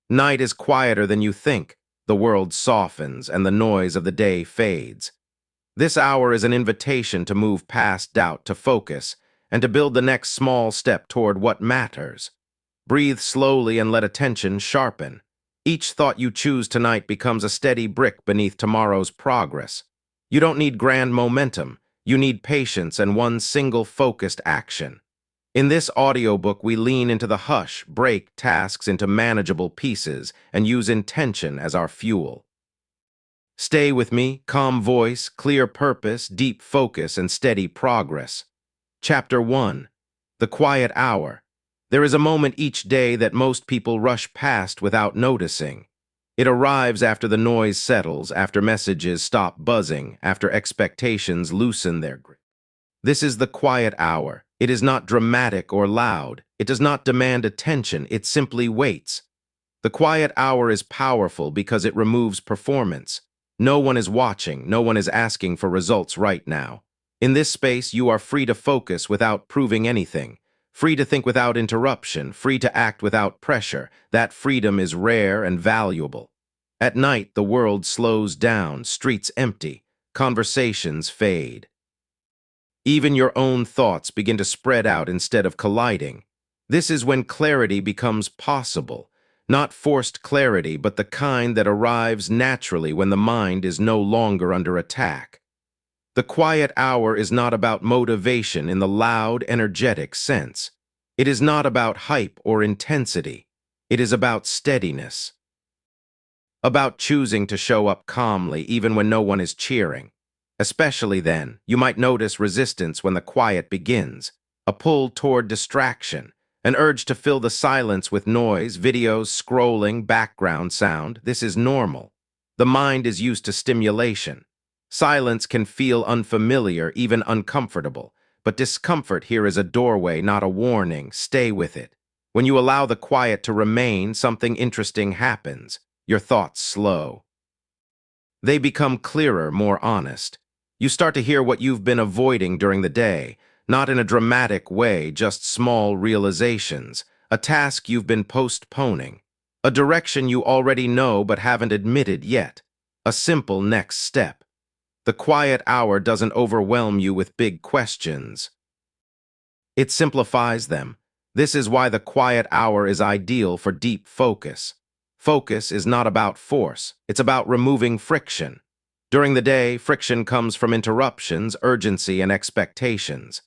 Night is quieter than you think. The world softens and the noise of the day fades. This hour is an invitation to move past doubt, to focus, and to build the next small step toward what matters. Breathe slowly and let attention sharpen. Each thought you choose tonight becomes a steady brick beneath tomorrow's progress. You don't need grand momentum. You need patience and one single focused action. In this audiobook, we lean into the hush, break tasks into manageable pieces, and use intention as our fuel. Stay with me, calm voice, clear purpose, deep focus, and steady progress. Chapter 1. The Quiet Hour. There is a moment each day that most people rush past without noticing. It arrives after the noise settles, after messages stop buzzing, after expectations loosen their grip. This is the quiet hour. It is not dramatic or loud. It does not demand attention. It simply waits. The quiet hour is powerful because it removes performance. No one is watching. No one is asking for results right now. In this space, you are free to focus without proving anything, free to think without interruption, free to act without pressure. That freedom is rare and valuable. At night, the world slows down, streets empty, conversations fade. Even your own thoughts begin to spread out instead of colliding. This is when clarity becomes possible. Not forced clarity, but the kind that arrives naturally when the mind is no longer under attack. The quiet hour is not about motivation in the loud, energetic sense. It is not about hype or intensity. It is about steadiness. About choosing to show up calmly even when no one is cheering. Especially then, you might notice resistance when the quiet begins, a pull toward distraction, an urge to fill the silence with noise, videos, scrolling, background sound. This is normal. The mind is used to stimulation. Silence can feel unfamiliar, even uncomfortable, but discomfort here is a doorway, not a warning. Stay with it. When you allow the quiet to remain, something interesting happens. Your thoughts slow. They become clearer, more honest. You start to hear what you've been avoiding during the day, not in a dramatic way, just small realizations, a task you've been postponing, a direction you already know but haven't admitted yet, a simple next step. The quiet hour doesn't overwhelm you with big questions. It simplifies them. This is why the quiet hour is ideal for deep focus. Focus is not about force, it's about removing friction. During the day, friction comes from interruptions, urgency, and expectations.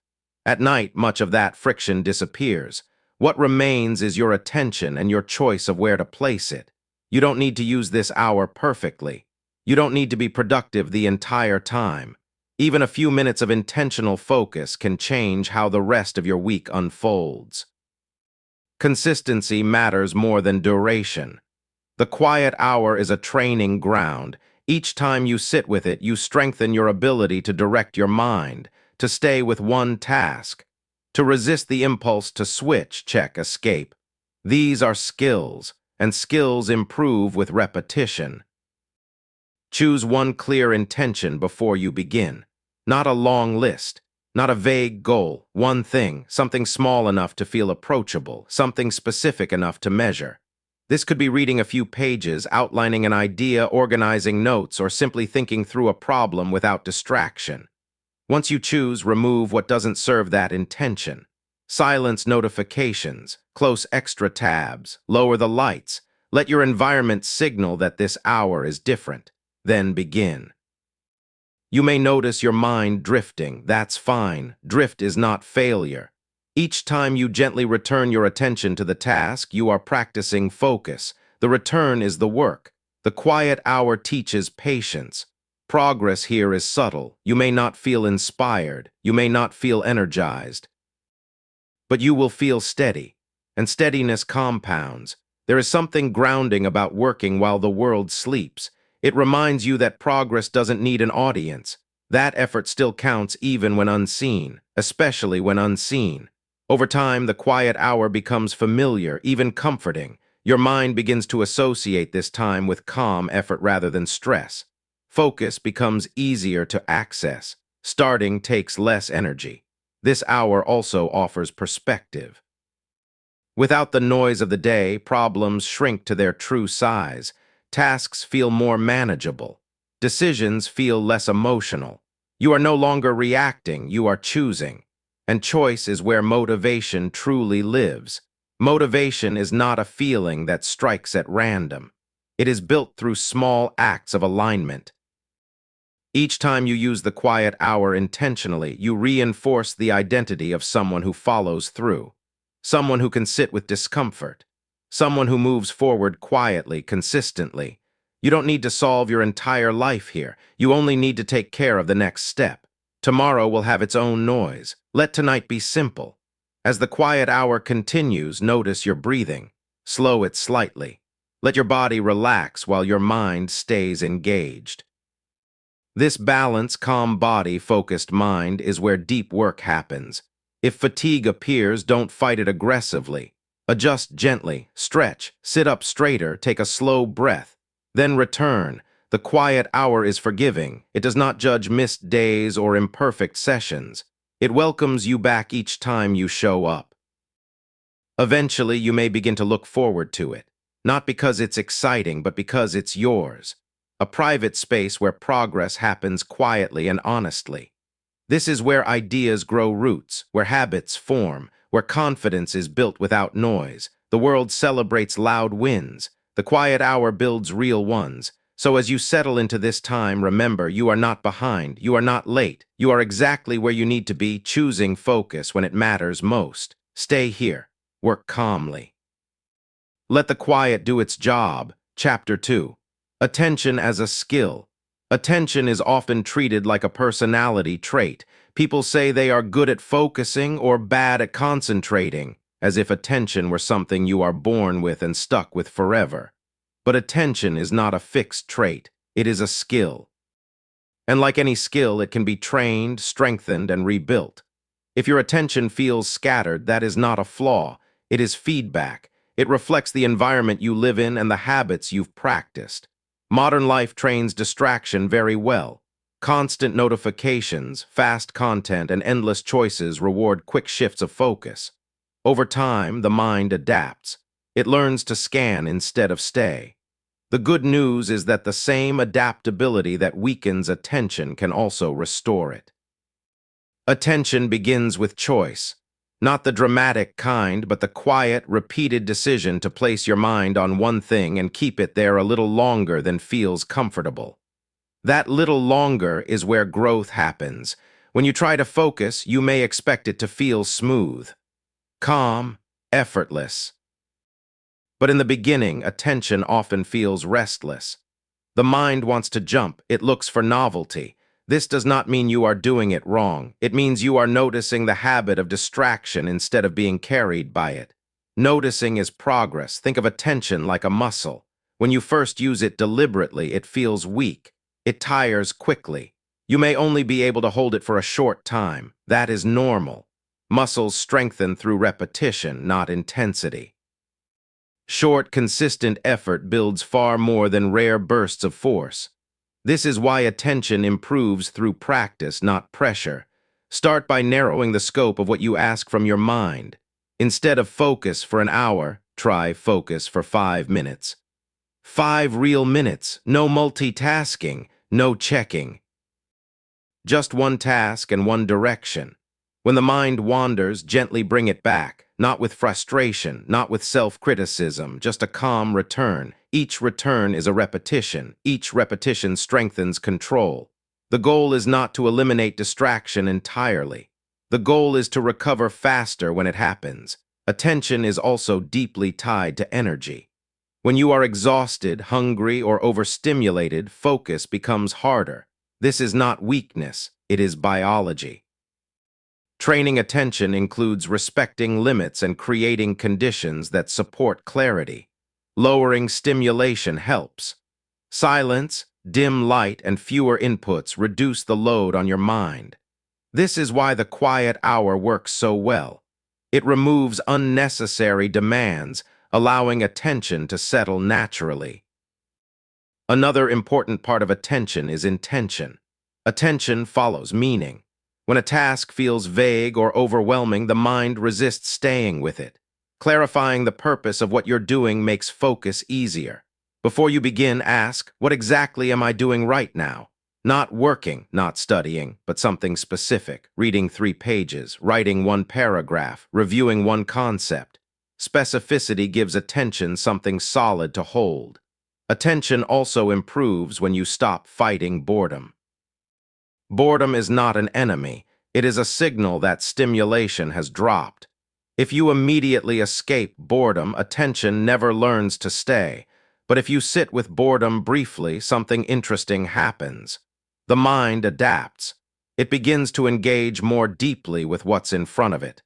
At night, much of that friction disappears. What remains is your attention and your choice of where to place it. You don't need to use this hour perfectly. You don't need to be productive the entire time. Even a few minutes of intentional focus can change how the rest of your week unfolds. Consistency matters more than duration. The quiet hour is a training ground. Each time you sit with it, you strengthen your ability to direct your mind, to stay with one task, to resist the impulse to switch, check, escape. These are skills, and skills improve with repetition. Choose one clear intention before you begin. Not a long list, not a vague goal, one thing, something small enough to feel approachable, something specific enough to measure. This could be reading a few pages, outlining an idea, organizing notes, or simply thinking through a problem without distraction. Once you choose, remove what doesn't serve that intention. Silence notifications, close extra tabs, lower the lights. Let your environment signal that this hour is different. Then begin. You may notice your mind drifting. That's fine. Drift is not failure. Each time you gently return your attention to the task, you are practicing focus. The return is the work. The quiet hour teaches patience. Progress here is subtle. You may not feel inspired. You may not feel energized. But you will feel steady. And steadiness compounds. There is something grounding about working while the world sleeps. It reminds you that progress doesn't need an audience. That effort still counts even when unseen, especially when unseen. Over time, the quiet hour becomes familiar, even comforting. Your mind begins to associate this time with calm effort rather than stress. Focus becomes easier to access. Starting takes less energy. This hour also offers perspective. Without the noise of the day, problems shrink to their true size. Tasks feel more manageable. Decisions feel less emotional. You are no longer reacting, you are choosing. And choice is where motivation truly lives. Motivation is not a feeling that strikes at random. It is built through small acts of alignment. Each time you use the quiet hour intentionally, you reinforce the identity of someone who follows through, someone who can sit with discomfort, someone who moves forward quietly, consistently. You don't need to solve your entire life here. You only need to take care of the next step. Tomorrow will have its own noise. Let tonight be simple. As the quiet hour continues, notice your breathing. Slow it slightly. Let your body relax while your mind stays engaged. This balanced, calm body, focused mind is where deep work happens. If fatigue appears, don't fight it aggressively. Adjust gently, stretch, sit up straighter, take a slow breath. Then return. The quiet hour is forgiving. It does not judge missed days or imperfect sessions. It welcomes you back each time you show up. Eventually, you may begin to look forward to it, not because it's exciting, but because it's yours. A private space where progress happens quietly and honestly. This is where ideas grow roots, where habits form, where confidence is built without noise. The world celebrates loud wins. The quiet hour builds real ones. So as you settle into this time, remember, you are not behind, you are not late. You are exactly where you need to be, choosing focus when it matters most. Stay here. Work calmly. Let the quiet do its job. Chapter 2. Attention as a skill. Attention is often treated like a personality trait. People say they are good at focusing or bad at concentrating, as if attention were something you are born with and stuck with forever. But attention is not a fixed trait. It is a skill. And like any skill, it can be trained, strengthened, and rebuilt. If your attention feels scattered, that is not a flaw. It is feedback. It reflects the environment you live in and the habits you've practiced. Modern life trains distraction very well. Constant notifications, fast content, and endless choices reward quick shifts of focus. Over time, the mind adapts. It learns to scan instead of stay. The good news is that the same adaptability that weakens attention can also restore it. Attention begins with choice. Not the dramatic kind, but the quiet, repeated decision to place your mind on one thing and keep it there a little longer than feels comfortable. That little longer is where growth happens. When you try to focus, you may expect it to feel smooth, calm, effortless. But in the beginning, attention often feels restless. The mind wants to jump. It looks for novelty. This does not mean you are doing it wrong. It means you are noticing the habit of distraction instead of being carried by it. Noticing is progress. Think of attention like a muscle. When you first use it deliberately, it feels weak. It tires quickly. You may only be able to hold it for a short time. That is normal. Muscles strengthen through repetition, not intensity. Short, consistent effort builds far more than rare bursts of force. This is why attention improves through practice, not pressure. Start by narrowing the scope of what you ask from your mind. Instead of focus for an hour, try focus for 5 minutes. 5 real minutes, no multitasking, no checking. Just one task and one direction. When the mind wanders, gently bring it back, not with frustration, not with self-criticism, just a calm return. Each return is a repetition. Each repetition strengthens control. The goal is not to eliminate distraction entirely. The goal is to recover faster when it happens. Attention is also deeply tied to energy. When you are exhausted, hungry, or overstimulated, focus becomes harder. This is not weakness, it is biology. Training attention includes respecting limits and creating conditions that support clarity. Lowering stimulation helps. Silence, dim light, and fewer inputs reduce the load on your mind. This is why the quiet hour works so well. It removes unnecessary demands, allowing attention to settle naturally. Another important part of attention is intention. Attention follows meaning. When a task feels vague or overwhelming, the mind resists staying with it. Clarifying the purpose of what you're doing makes focus easier. Before you begin, ask, what exactly am I doing right now? Not working, not studying, but something specific, reading 3 pages, writing 1 paragraph, reviewing 1 concept. Specificity gives attention something solid to hold. Attention also improves when you stop fighting boredom. Boredom is not an enemy. It is a signal that stimulation has dropped. If you immediately escape boredom, attention never learns to stay. But if you sit with boredom briefly, something interesting happens. The mind adapts. It begins to engage more deeply with what's in front of it.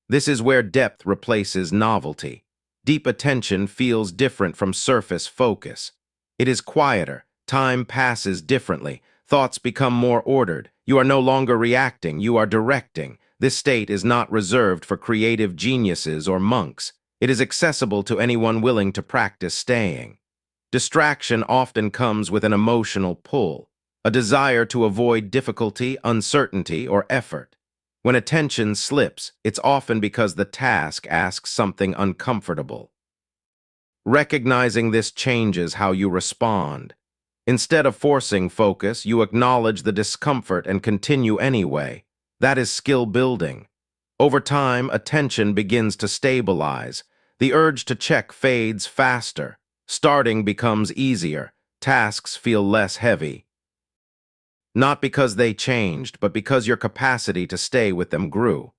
This is where depth replaces novelty. Deep attention feels different from surface focus. It is quieter, time passes differently, thoughts become more ordered. You are no longer reacting, you are directing. This state is not reserved for creative geniuses or monks. It is accessible to anyone willing to practice staying. Distraction often comes with an emotional pull, a desire to avoid difficulty, uncertainty, or effort. When attention slips, it's often because the task asks something uncomfortable. Recognizing this changes how you respond. Instead of forcing focus, you acknowledge the discomfort and continue anyway. That is skill building. Over time, attention begins to stabilize. The urge to check fades faster. Starting becomes easier. Tasks feel less heavy. Not because they changed, but because your capacity to stay with them grew.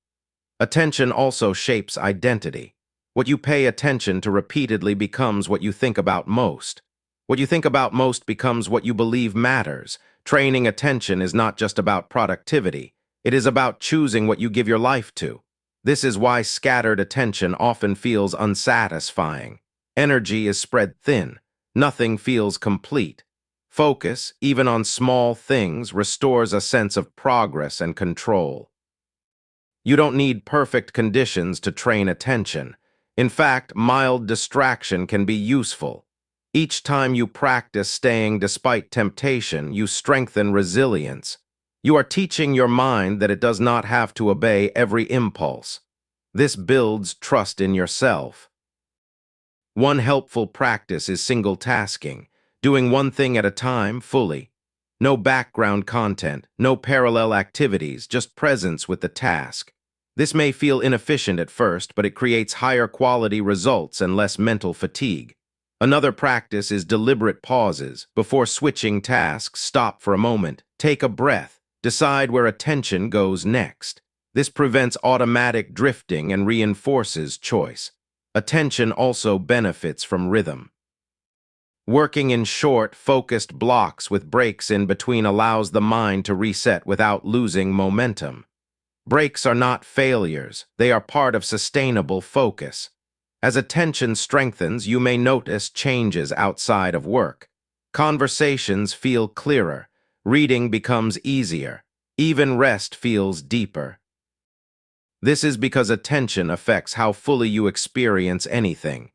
Attention also shapes identity. What you pay attention to repeatedly becomes what you think about most. What you think about most becomes what you believe matters. Training attention is not just about productivity. It is about choosing what you give your life to. This is why scattered attention often feels unsatisfying. Energy is spread thin. Nothing feels complete. Focus, even on small things, restores a sense of progress and control. You don't need perfect conditions to train attention. In fact, mild distraction can be useful. Each time you practice staying despite temptation, you strengthen resilience. You are teaching your mind that it does not have to obey every impulse. This builds trust in yourself. One helpful practice is single tasking, doing one thing at a time fully. No background content, no parallel activities, just presence with the task. This may feel inefficient at first, but it creates higher quality results and less mental fatigue. Another practice is deliberate pauses. Before switching tasks, stop for a moment, take a breath, decide where attention goes next. This prevents automatic drifting and reinforces choice. Attention also benefits from rhythm. Working in short, focused blocks with breaks in between allows the mind to reset without losing momentum. Breaks are not failures, they are part of sustainable focus. As attention strengthens, you may notice changes outside of work. Conversations feel clearer, reading becomes easier, even rest feels deeper. This is because attention affects how fully you experience anything.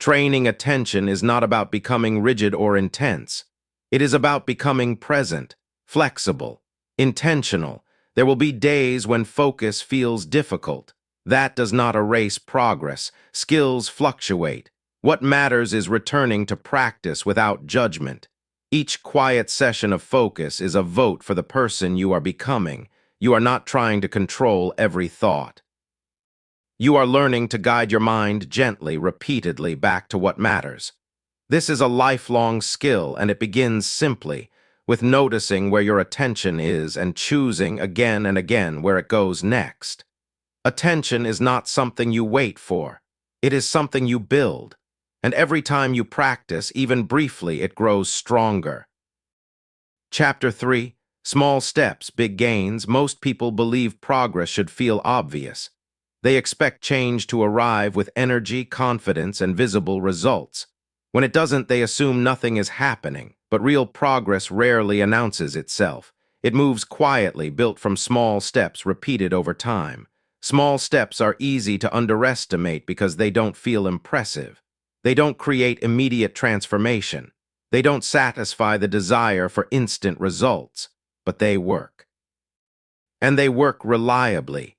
Training attention is not about becoming rigid or intense. It is about becoming present, flexible, intentional. There will be days when focus feels difficult. That does not erase progress. Skills fluctuate. What matters is returning to practice without judgment. Each quiet session of focus is a vote for the person you are becoming. You are not trying to control every thought. You are learning to guide your mind gently, repeatedly back to what matters. This is a lifelong skill, and it begins simply with noticing where your attention is and choosing again and again where it goes next. Attention is not something you wait for. It is something you build. And every time you practice, even briefly, it grows stronger. Chapter 3. Small steps, big gains. Most people believe progress should feel obvious. They expect change to arrive with energy, confidence, and visible results. When it doesn't, they assume nothing is happening, but real progress rarely announces itself. It moves quietly, built from small steps repeated over time. Small steps are easy to underestimate because they don't feel impressive. They don't create immediate transformation. They don't satisfy the desire for instant results, but they work. And they work reliably.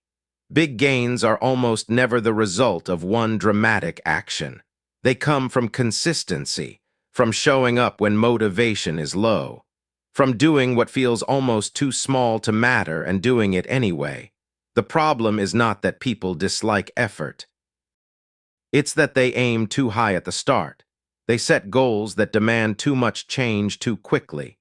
Big gains are almost never the result of one dramatic action. They come from consistency, from showing up when motivation is low, from doing what feels almost too small to matter and doing it anyway. The problem is not that people dislike effort. It's that they aim too high at the start. They set goals that demand too much change too quickly.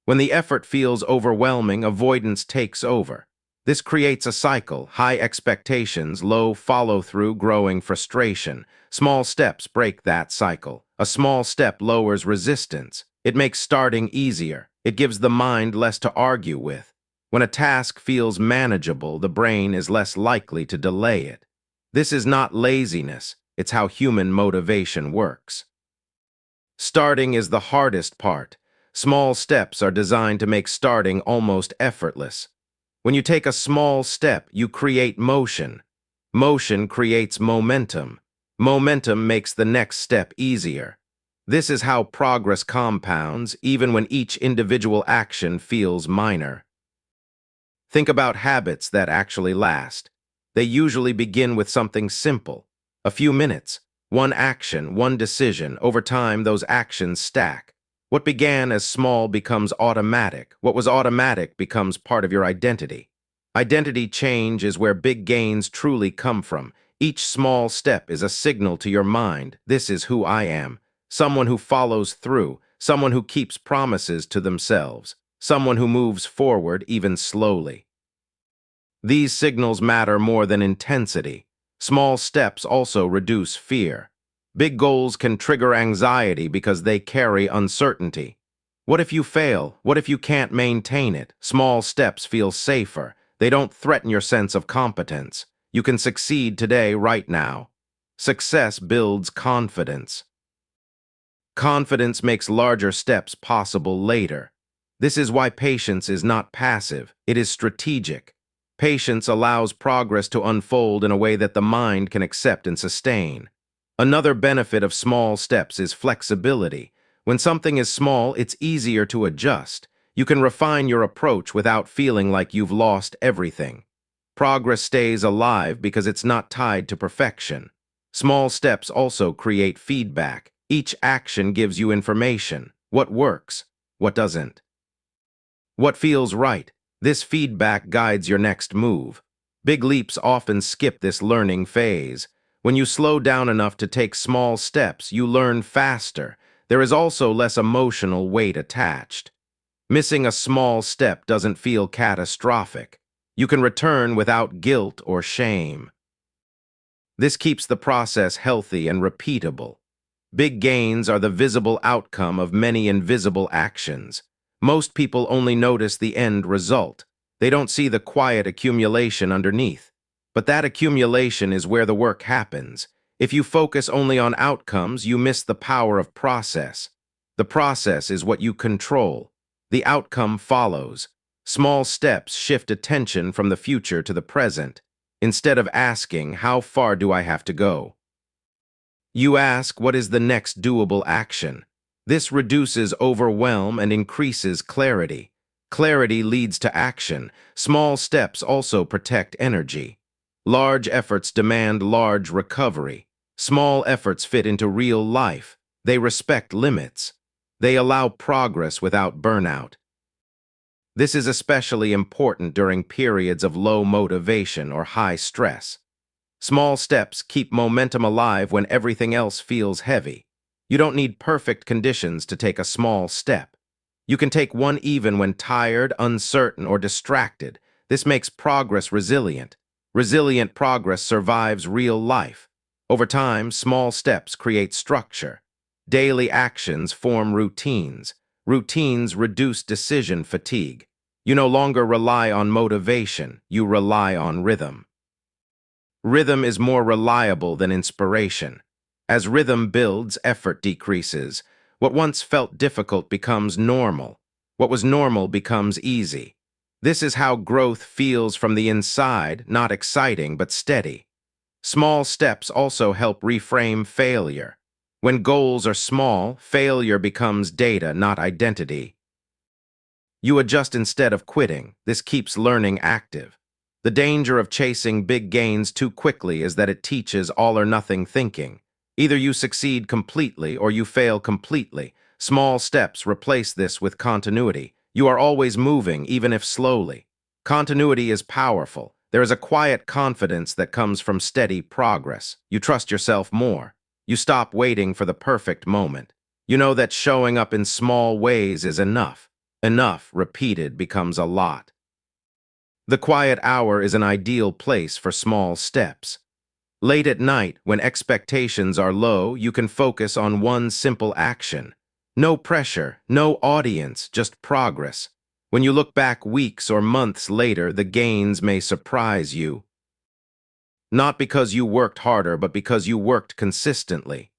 When the effort feels overwhelming, avoidance takes over. This creates a cycle: high expectations, low follow-through, growing frustration. Small steps break that cycle. A small step lowers resistance. It makes starting easier. It gives the mind less to argue with. When a task feels manageable, the brain is less likely to delay it. This is not laziness. It's how human motivation works. Starting is the hardest part. Small steps are designed to make starting almost effortless. When you take a small step, you create motion. Motion creates momentum. Momentum makes the next step easier. This is how progress compounds, even when each individual action feels minor. Think about habits that actually last. They usually begin with something simple. A few minutes, one action, one decision. Over time, those actions stack. What began as small becomes automatic. What was automatic becomes part of your identity. Identity change is where big gains truly come from. Each small step is a signal to your mind: this is who I am. Someone who follows through, someone who keeps promises to themselves, someone who moves forward even slowly. These signals matter more than intensity. Small steps also reduce fear. Big goals can trigger anxiety because they carry uncertainty. What if you fail? What if you can't maintain it? Small steps feel safer. They don't threaten your sense of competence. You can succeed today, right now. Success builds confidence. Confidence makes larger steps possible later. This is why patience is not passive, it is strategic. Patience allows progress to unfold in a way that the mind can accept and sustain. Another benefit of small steps is flexibility. When something is small, it's easier to adjust. You can refine your approach without feeling like you've lost everything. Progress stays alive because it's not tied to perfection. Small steps also create feedback. Each action gives you information: what works, what doesn't, what feels right. This feedback guides your next move. Big leaps often skip this learning phase. When you slow down enough to take small steps, you learn faster. There is also less emotional weight attached. Missing a small step doesn't feel catastrophic. You can return without guilt or shame. This keeps the process healthy and repeatable. Big gains are the visible outcome of many invisible actions. Most people only notice the end result. They don't see the quiet accumulation underneath. But that accumulation is where the work happens. If you focus only on outcomes, you miss the power of process. The process is what you control. The outcome follows. Small steps shift attention from the future to the present. Instead of asking, "How far do I have to go?" you ask, "What is the next doable action?" This reduces overwhelm and increases clarity. Clarity leads to action. Small steps also protect energy. Large efforts demand large recovery. Small efforts fit into real life. They respect limits. They allow progress without burnout. This is especially important during periods of low motivation or high stress. Small steps keep momentum alive when everything else feels heavy. You don't need perfect conditions to take a small step. You can take one even when tired, uncertain, or distracted. This makes progress resilient. Resilient progress survives real life. Over time, small steps create structure. Daily actions form routines. Routines reduce decision fatigue. You no longer rely on motivation, you rely on rhythm. Rhythm is more reliable than inspiration. As rhythm builds, effort decreases. What once felt difficult becomes normal. What was normal becomes easy. This is how growth feels from the inside, not exciting but steady. Small steps also help reframe failure. When goals are small, failure becomes data, not identity. You adjust instead of quitting. This keeps learning active. The danger of chasing big gains too quickly is that it teaches all-or-nothing thinking. Either you succeed completely or you fail completely. Small steps replace this with continuity. You are always moving, even if slowly. Continuity is powerful. There is a quiet confidence that comes from steady progress. You trust yourself more. You stop waiting for the perfect moment. You know that showing up in small ways is enough. Enough, repeated, becomes a lot. The quiet hour is an ideal place for small steps. Late at night, when expectations are low, you can focus on one simple action. No pressure, no audience, just progress. When you look back weeks or months later, the gains may surprise you. Not because you worked harder, but because you worked consistently.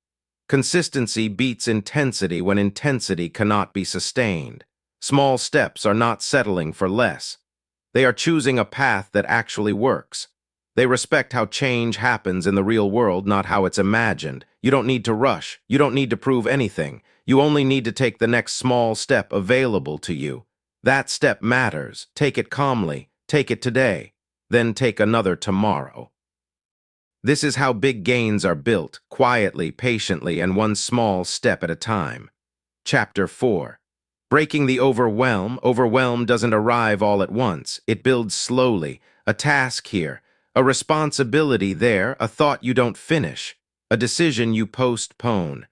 Consistency beats intensity when intensity cannot be sustained. Small steps are not settling for less. They are choosing a path that actually works. They respect how change happens in the real world, not how it's imagined. You don't need to rush. You don't need to prove anything. You only need to take the next small step available to you. That step matters. Take it calmly. Take it today. Then take another tomorrow. This is how big gains are built, quietly, patiently, and one small step at a time. Chapter 4. Breaking the overwhelm. Overwhelm doesn't arrive all at once. It builds slowly. A task here, a responsibility there, a thought you don't finish, a decision you postpone.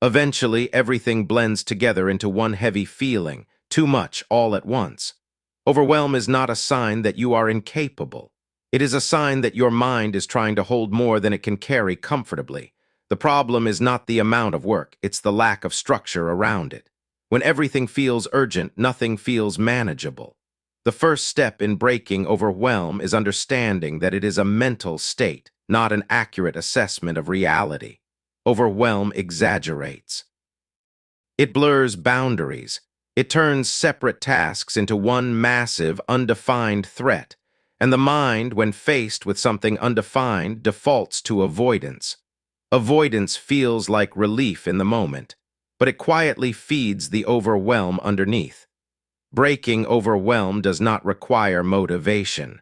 Eventually, everything blends together into one heavy feeling, too much all at once. Overwhelm is not a sign that you are incapable. It is a sign that your mind is trying to hold more than it can carry comfortably. The problem is not the amount of work, it's the lack of structure around it. When everything feels urgent, nothing feels manageable. The first step in breaking overwhelm is understanding that it is a mental state, not an accurate assessment of reality. Overwhelm exaggerates. It blurs boundaries. It turns separate tasks into one massive, undefined threat. And the mind, when faced with something undefined, defaults to avoidance. Avoidance feels like relief in the moment, but it quietly feeds the overwhelm underneath. Breaking overwhelm does not require motivation.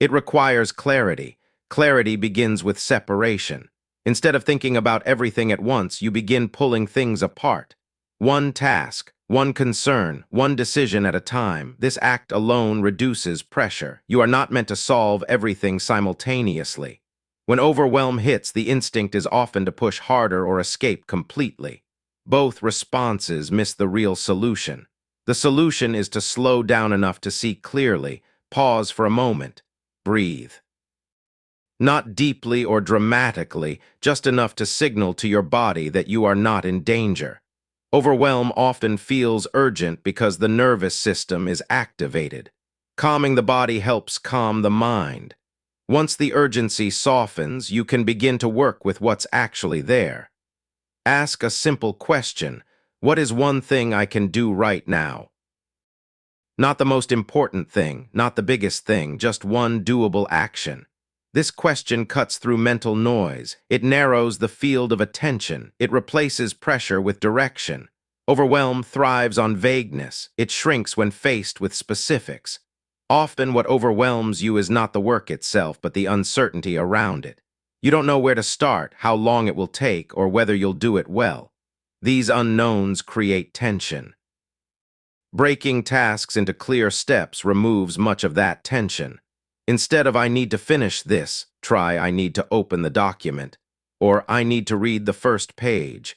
It requires clarity. Clarity begins with separation. Instead of thinking about everything at once, you begin pulling things apart. One task, one concern, one decision at a time. This act alone reduces pressure. You are not meant to solve everything simultaneously. When overwhelm hits, the instinct is often to push harder or escape completely. Both responses miss the real solution. The solution is to slow down enough to see clearly, pause for a moment, breathe. Not deeply or dramatically, just enough to signal to your body that you are not in danger. Overwhelm often feels urgent because the nervous system is activated. Calming the body helps calm the mind. Once the urgency softens, you can begin to work with what's actually there. Ask a simple question. What is one thing I can do right now? Not the most important thing, not the biggest thing, just one doable action. This question cuts through mental noise. It narrows the field of attention. It replaces pressure with direction. Overwhelm thrives on vagueness. It shrinks when faced with specifics. Often what overwhelms you is not the work itself, but the uncertainty around it. You don't know where to start, how long it will take, or whether you'll do it well. These unknowns create tension. Breaking tasks into clear steps removes much of that tension. Instead of "I need to finish this," try "I need to open the document," or "I need to read the first page."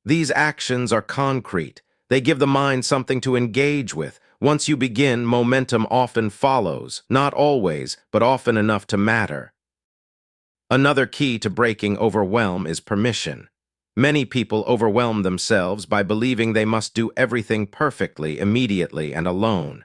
These actions are concrete. They give the mind something to engage with. Once you begin, momentum often follows, not always, but often enough to matter. Another key to breaking overwhelm is permission. Many people overwhelm themselves by believing they must do everything perfectly, immediately, and alone.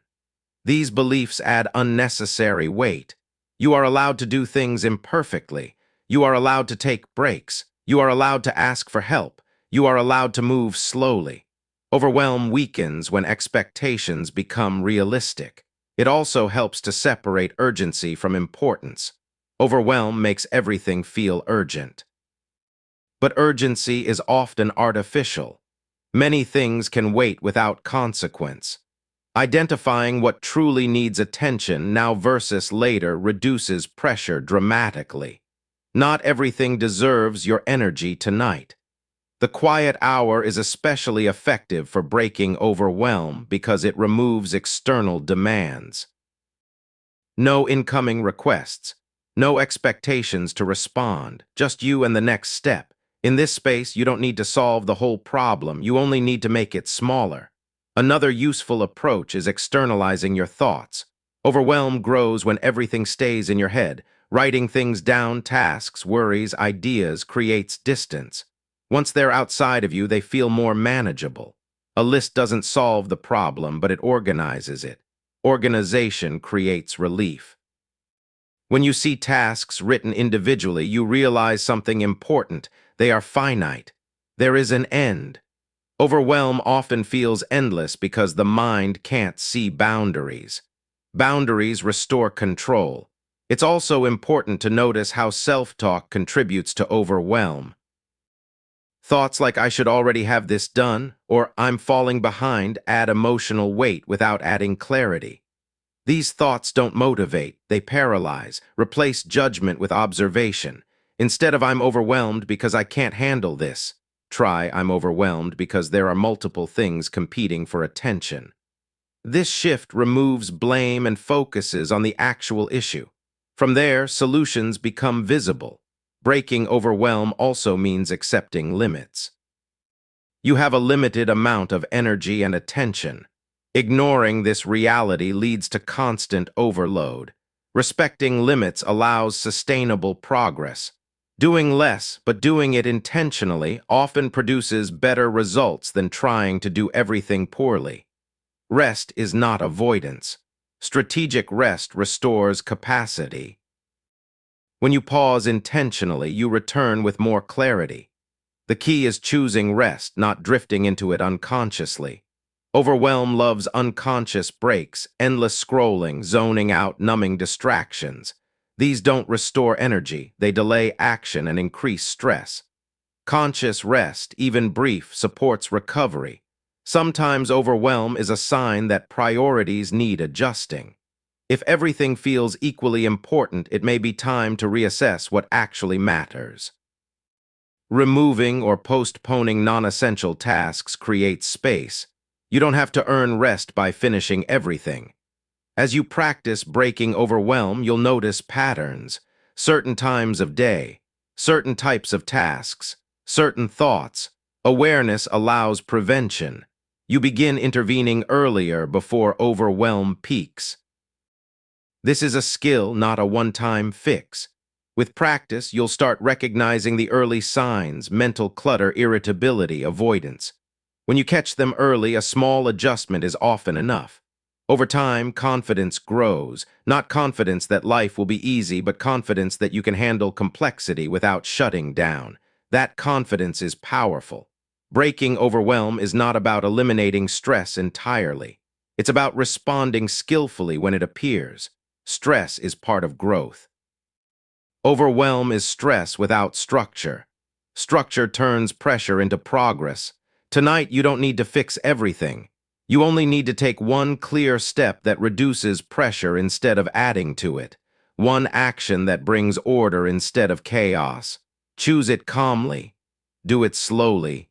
These beliefs add unnecessary weight. You are allowed to do things imperfectly. You are allowed to take breaks. You are allowed to ask for help. You are allowed to move slowly. Overwhelm weakens when expectations become realistic. It also helps to separate urgency from importance. Overwhelm makes everything feel urgent. But urgency is often artificial. Many things can wait without consequence. Identifying what truly needs attention now versus later reduces pressure dramatically. Not everything deserves your energy tonight. The quiet hour is especially effective for breaking overwhelm because it removes external demands. No incoming requests, no expectations to respond, just you and the next step. In this space, you don't need to solve the whole problem, you only need to make it smaller. Another useful approach is externalizing your thoughts. Overwhelm grows when everything stays in your head. Writing things down, tasks, worries, ideas, creates distance. Once they're outside of you, they feel more manageable. A list doesn't solve the problem, but it organizes it. Organization creates relief. When you see tasks written individually, you realize something important. They are finite. There is an end. Overwhelm often feels endless because the mind can't see boundaries. Boundaries restore control. It's also important to notice how self-talk contributes to overwhelm. Thoughts like "I should already have this done" or "I'm falling behind" add emotional weight without adding clarity. These thoughts don't motivate, they paralyze. Replace judgment with observation. Instead of "I'm overwhelmed because I can't handle this," try "I'm overwhelmed because there are multiple things competing for attention." This shift removes blame and focuses on the actual issue. From there, solutions become visible. Breaking overwhelm also means accepting limits. You have a limited amount of energy and attention. Ignoring this reality leads to constant overload. Respecting limits allows sustainable progress. Doing less, but doing it intentionally, often produces better results than trying to do everything poorly. Rest is not avoidance. Strategic rest restores capacity. When you pause intentionally, you return with more clarity. The key is choosing rest, not drifting into it unconsciously. Overwhelm loves unconscious breaks, endless scrolling, zoning out, numbing distractions. These don't restore energy, they delay action and increase stress. Conscious rest, even brief, supports recovery. Sometimes overwhelm is a sign that priorities need adjusting. If everything feels equally important, it may be time to reassess what actually matters. Removing or postponing non-essential tasks creates space. You don't have to earn rest by finishing everything. As you practice breaking overwhelm, you'll notice patterns, certain times of day, certain types of tasks, certain thoughts. Awareness allows prevention. You begin intervening earlier before overwhelm peaks. This is a skill, not a one-time fix. With practice, you'll start recognizing the early signs: mental clutter, irritability, avoidance. When you catch them early, a small adjustment is often enough. Over time, confidence grows. Not confidence that life will be easy, but confidence that you can handle complexity without shutting down. That confidence is powerful. Breaking overwhelm is not about eliminating stress entirely. It's about responding skillfully when it appears. Stress is part of growth. Overwhelm is stress without structure. Structure turns pressure into progress. Tonight, you don't need to fix everything. You only need to take one clear step that reduces pressure instead of adding to it. One action that brings order instead of chaos. Choose it calmly. Do it slowly.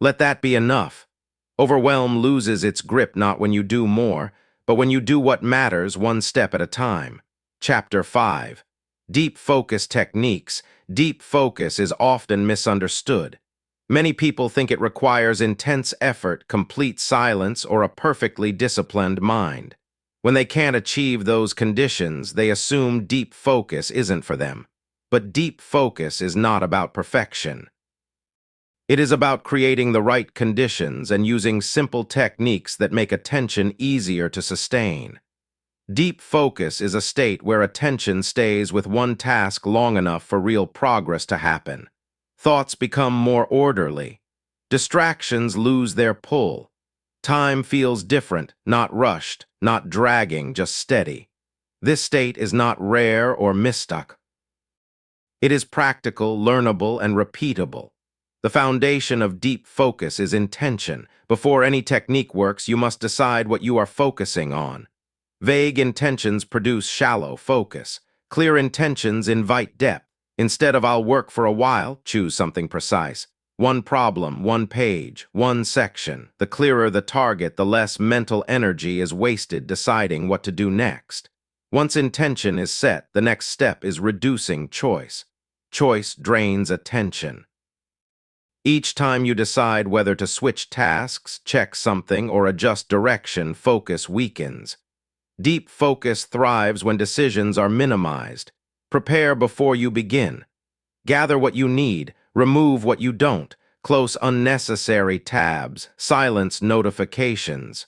Let that be enough. Overwhelm loses its grip not when you do more, but when you do what matters one step at a time. Chapter 5. Deep Focus Techniques. Deep focus is often misunderstood. Many people think it requires intense effort, complete silence, or a perfectly disciplined mind. When they can't achieve those conditions, they assume deep focus isn't for them. But deep focus is not about perfection. It is about creating the right conditions and using simple techniques that make attention easier to sustain. Deep focus is a state where attention stays with one task long enough for real progress to happen. Thoughts become more orderly. Distractions lose their pull. Time feels different, not rushed, not dragging, just steady. This state is not rare or mystical. It is practical, learnable, and repeatable. The foundation of deep focus is intention. Before any technique works, you must decide what you are focusing on. Vague intentions produce shallow focus. Clear intentions invite depth. Instead of "I'll work for a while," choose something precise. One problem, one page, one section. The clearer the target, the less mental energy is wasted deciding what to do next. Once intention is set, the next step is reducing choice. Choice drains attention. Each time you decide whether to switch tasks, check something, or adjust direction, focus weakens. Deep focus thrives when decisions are minimized. Prepare before you begin. Gather what you need, remove what you don't, close unnecessary tabs, silence notifications.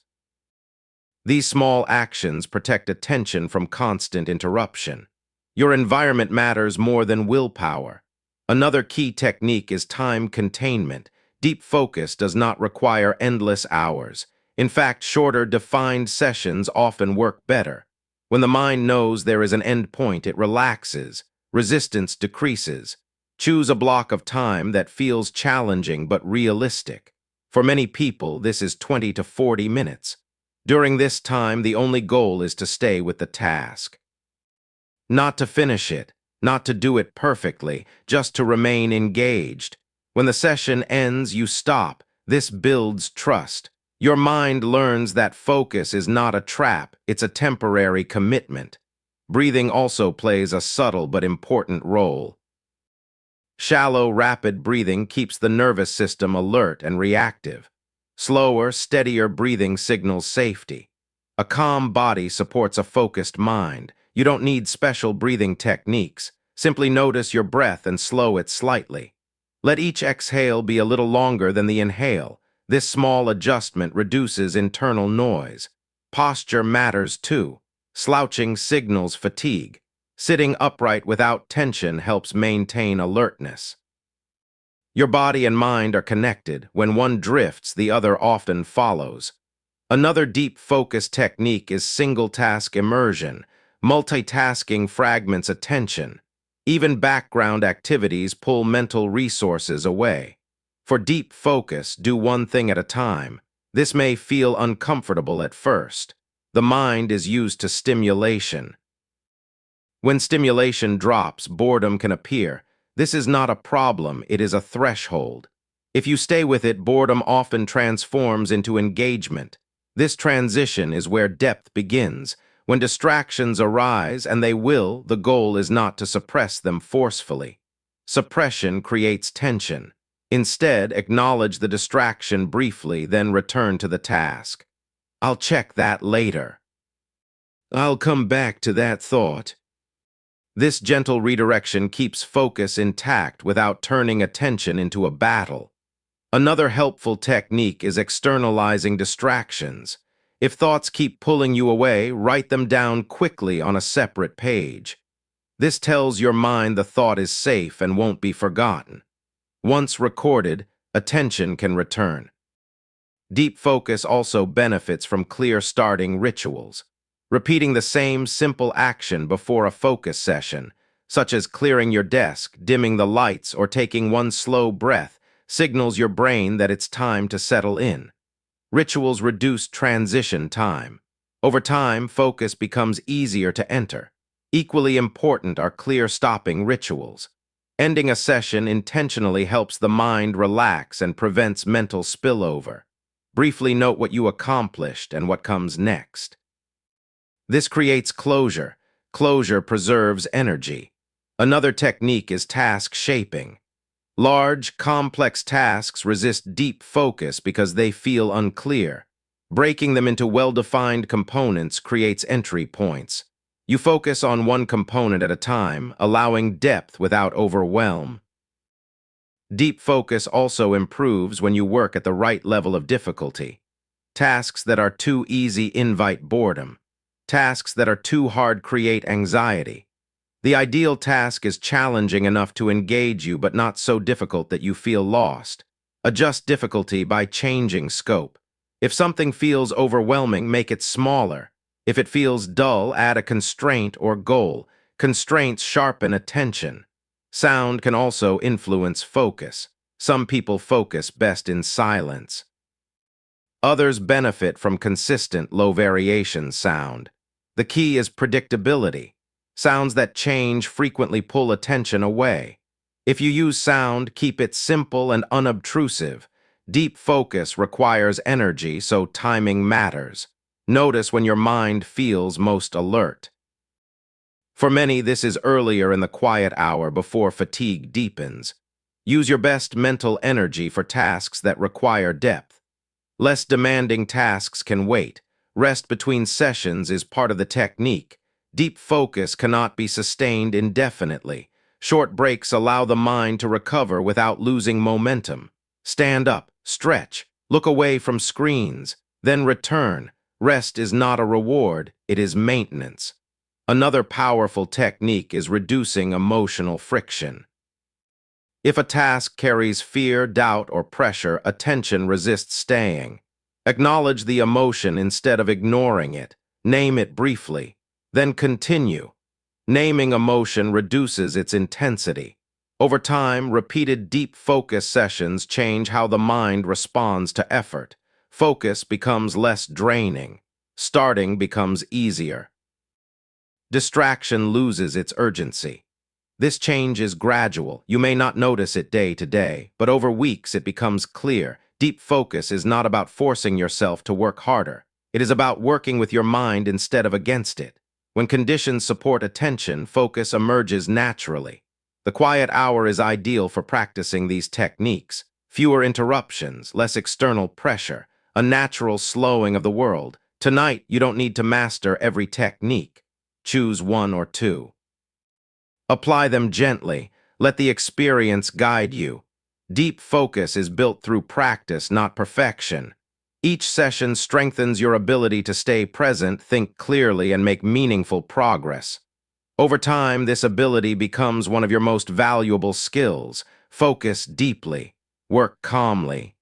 These small actions protect attention from constant interruption. Your environment matters more than willpower. Another key technique is time containment. Deep focus does not require endless hours. In fact, shorter, defined sessions often work better. When the mind knows there is an end point, it relaxes. Resistance decreases. Choose a block of time that feels challenging but realistic. For many people, this is 20 to 40 minutes. During this time, the only goal is to stay with the task. Not to finish it, not to do it perfectly, just to remain engaged. When the session ends, you stop. This builds trust. Your mind learns that focus is not a trap, it's a temporary commitment. Breathing also plays a subtle but important role. Shallow, rapid breathing keeps the nervous system alert and reactive. Slower, steadier breathing signals safety. A calm body supports a focused mind. You don't need special breathing techniques. Simply notice your breath and slow it slightly. Let each exhale be a little longer than the inhale. This small adjustment reduces internal noise. Posture matters too. Slouching signals fatigue. Sitting upright without tension helps maintain alertness. Your body and mind are connected. When one drifts, the other often follows. Another deep focus technique is single-task immersion. Multitasking fragments attention. Even background activities pull mental resources away. For deep focus, do one thing at a time. This may feel uncomfortable at first. The mind is used to stimulation. When stimulation drops, boredom can appear. This is not a problem, it is a threshold. If you stay with it, boredom often transforms into engagement. This transition is where depth begins. When distractions arise, and they will, the goal is not to suppress them forcefully. Suppression creates tension. Instead, acknowledge the distraction briefly, then return to the task. "I'll check that later." "I'll come back to that thought." This gentle redirection keeps focus intact without turning attention into a battle. Another helpful technique is externalizing distractions. If thoughts keep pulling you away, write them down quickly on a separate page. This tells your mind the thought is safe and won't be forgotten. Once recorded, attention can return. Deep focus also benefits from clear starting rituals. Repeating the same simple action before a focus session, such as clearing your desk, dimming the lights, or taking one slow breath, signals your brain that it's time to settle in. Rituals reduce transition time. Over time, focus becomes easier to enter. Equally important are clear stopping rituals. Ending a session intentionally helps the mind relax and prevents mental spillover. Briefly note what you accomplished and what comes next. This creates closure. Closure preserves energy. Another technique is task shaping. Large, complex tasks resist deep focus because they feel unclear. Breaking them into well-defined components creates entry points. You focus on one component at a time, allowing depth without overwhelm. Deep focus also improves when you work at the right level of difficulty. Tasks that are too easy invite boredom. Tasks that are too hard create anxiety. The ideal task is challenging enough to engage you but not so difficult that you feel lost. Adjust difficulty by changing scope. If something feels overwhelming, make it smaller. If it feels dull, add a constraint or goal. Constraints sharpen attention. Sound can also influence focus. Some people focus best in silence. Others benefit from consistent low-variation sound. The key is predictability. Sounds that change frequently pull attention away. If you use sound, keep it simple and unobtrusive. Deep focus requires energy, so timing matters. Notice when your mind feels most alert. For many, this is earlier in the quiet hour before fatigue deepens. Use your best mental energy for tasks that require depth. Less demanding tasks can wait. Rest between sessions is part of the technique. Deep focus cannot be sustained indefinitely. Short breaks allow the mind to recover without losing momentum. Stand up, stretch, look away from screens, then return. Rest is not a reward, it is maintenance. Another powerful technique is reducing emotional friction. If a task carries fear, doubt, or pressure, attention resists staying. Acknowledge the emotion instead of ignoring it. Name it briefly. Then continue. Naming emotion reduces its intensity. Over time, repeated deep focus sessions change how the mind responds to effort. Focus becomes less draining. Starting becomes easier. Distraction loses its urgency. This change is gradual. You may not notice it day to day, but over weeks it becomes clear. Deep focus is not about forcing yourself to work harder. It is about working with your mind instead of against it. When conditions support attention, focus emerges naturally. The quiet hour is ideal for practicing these techniques. Fewer interruptions, less external pressure, a natural slowing of the world. Tonight, you don't need to master every technique. Choose one or two. Apply them gently. Let the experience guide you. Deep focus is built through practice, not perfection. Each session strengthens your ability to stay present, think clearly, and make meaningful progress. Over time, this ability becomes one of your most valuable skills. Focus deeply. Work calmly.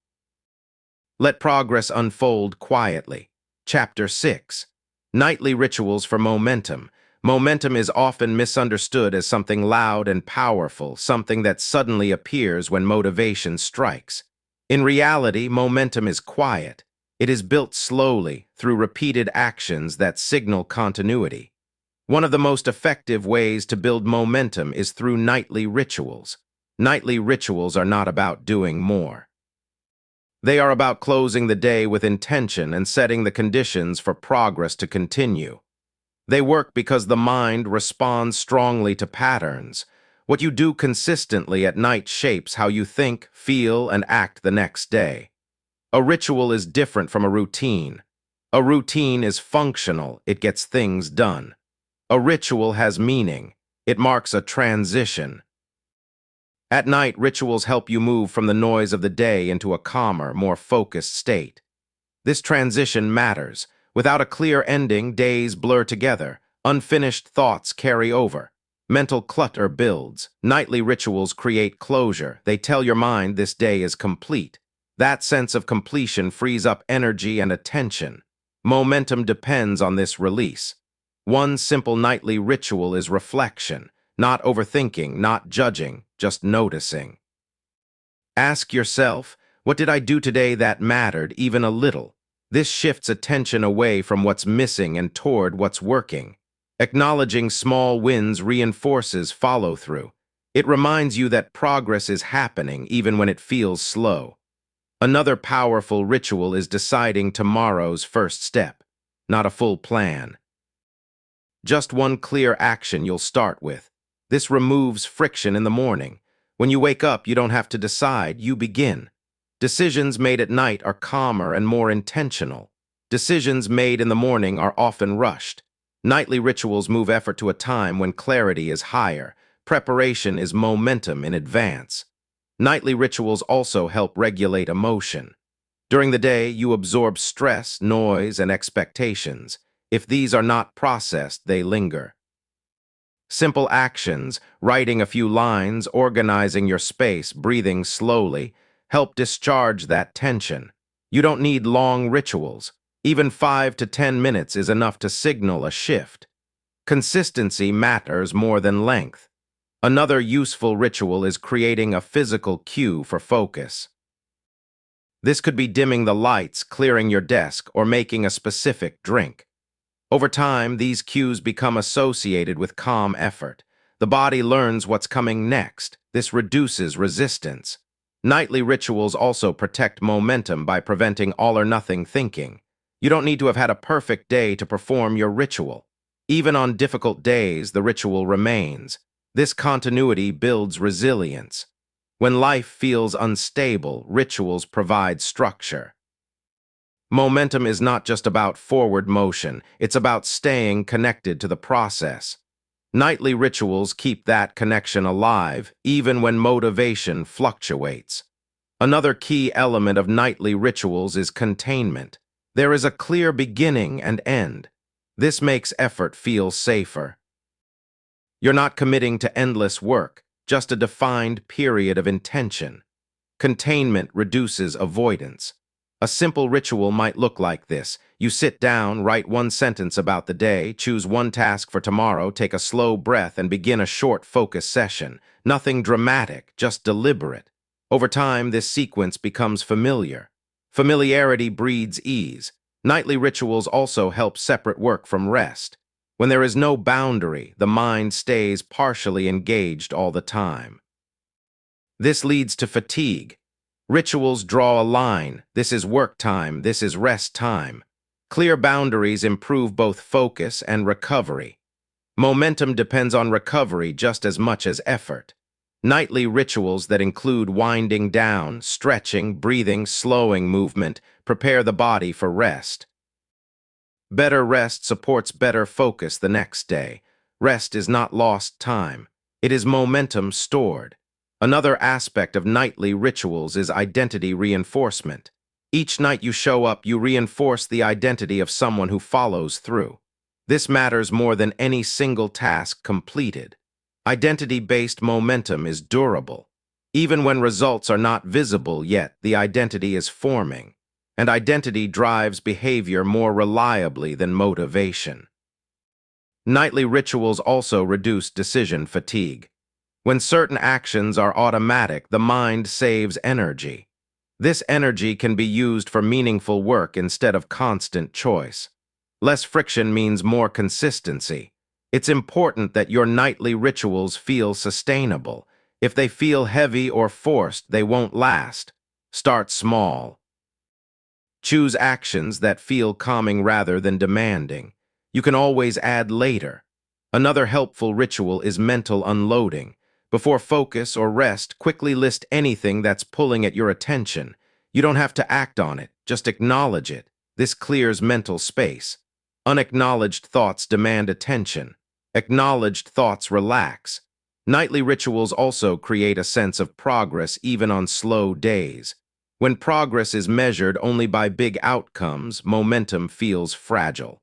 Let progress unfold quietly. Chapter 6. Nightly Rituals for Momentum. Momentum is often misunderstood as something loud and powerful, something that suddenly appears when motivation strikes. In reality, momentum is quiet. It is built slowly, through repeated actions that signal continuity. One of the most effective ways to build momentum is through nightly rituals. Nightly rituals are not about doing more. They are about closing the day with intention and setting the conditions for progress to continue. They work because the mind responds strongly to patterns. What you do consistently at night shapes how you think, feel, and act the next day. A ritual is different from a routine. A routine is functional, it gets things done. A ritual has meaning. It marks a transition. At night, rituals help you move from the noise of the day into a calmer, more focused state. This transition matters. Without a clear ending, days blur together. Unfinished thoughts carry over. Mental clutter builds. Nightly rituals create closure. They tell your mind this day is complete. That sense of completion frees up energy and attention. Momentum depends on this release. One simple nightly ritual is reflection. Not overthinking, not judging, just noticing. Ask yourself, what did I do today that mattered, even a little? This shifts attention away from what's missing and toward what's working. Acknowledging small wins reinforces follow-through. It reminds you that progress is happening even when it feels slow. Another powerful ritual is deciding tomorrow's first step, not a full plan. Just one clear action you'll start with. This removes friction in the morning. When you wake up, you don't have to decide, you begin. Decisions made at night are calmer and more intentional. Decisions made in the morning are often rushed. Nightly rituals move effort to a time when clarity is higher. Preparation is momentum in advance. Nightly rituals also help regulate emotion. During the day, you absorb stress, noise, and expectations. If these are not processed, they linger. Simple actions, writing a few lines, organizing your space, breathing slowly, help discharge that tension. You don't need long rituals. Even 5 to 10 minutes is enough to signal a shift. Consistency matters more than length. Another useful ritual is creating a physical cue for focus. This could be dimming the lights, clearing your desk, or making a specific drink. Over time, these cues become associated with calm effort. The body learns what's coming next. This reduces resistance. Nightly rituals also protect momentum by preventing all-or-nothing thinking. You don't need to have had a perfect day to perform your ritual. Even on difficult days, the ritual remains. This continuity builds resilience. When life feels unstable, rituals provide structure. Momentum is not just about forward motion, it's about staying connected to the process. Nightly rituals keep that connection alive, even when motivation fluctuates. Another key element of nightly rituals is containment. There is a clear beginning and end. This makes effort feel safer. You're not committing to endless work, just a defined period of intention. Containment reduces avoidance. A simple ritual might look like this. You sit down, write one sentence about the day, choose one task for tomorrow, take a slow breath, and begin a short focus session. Nothing dramatic, just deliberate. Over time, this sequence becomes familiar. Familiarity breeds ease. Nightly rituals also help separate work from rest. When there is no boundary, the mind stays partially engaged all the time. This leads to fatigue. Rituals draw a line. This is work time, this is rest time. Clear boundaries improve both focus and recovery. Momentum depends on recovery just as much as effort. Nightly rituals that include winding down, stretching, breathing, slowing movement prepare the body for rest. Better rest supports better focus the next day. Rest is not lost time. It is momentum stored. Another aspect of nightly rituals is identity reinforcement. Each night you show up, you reinforce the identity of someone who follows through. This matters more than any single task completed. Identity-based momentum is durable. Even when results are not visible yet, the identity is forming. And identity drives behavior more reliably than motivation. Nightly rituals also reduce decision fatigue. When certain actions are automatic, the mind saves energy. This energy can be used for meaningful work instead of constant choice. Less friction means more consistency. It's important that your nightly rituals feel sustainable. If they feel heavy or forced, they won't last. Start small. Choose actions that feel calming rather than demanding. You can always add later. Another helpful ritual is mental unloading. Before focus or rest, quickly list anything that's pulling at your attention. You don't have to act on it, just acknowledge it. This clears mental space. Unacknowledged thoughts demand attention. Acknowledged thoughts relax. Nightly rituals also create a sense of progress even on slow days. When progress is measured only by big outcomes, momentum feels fragile.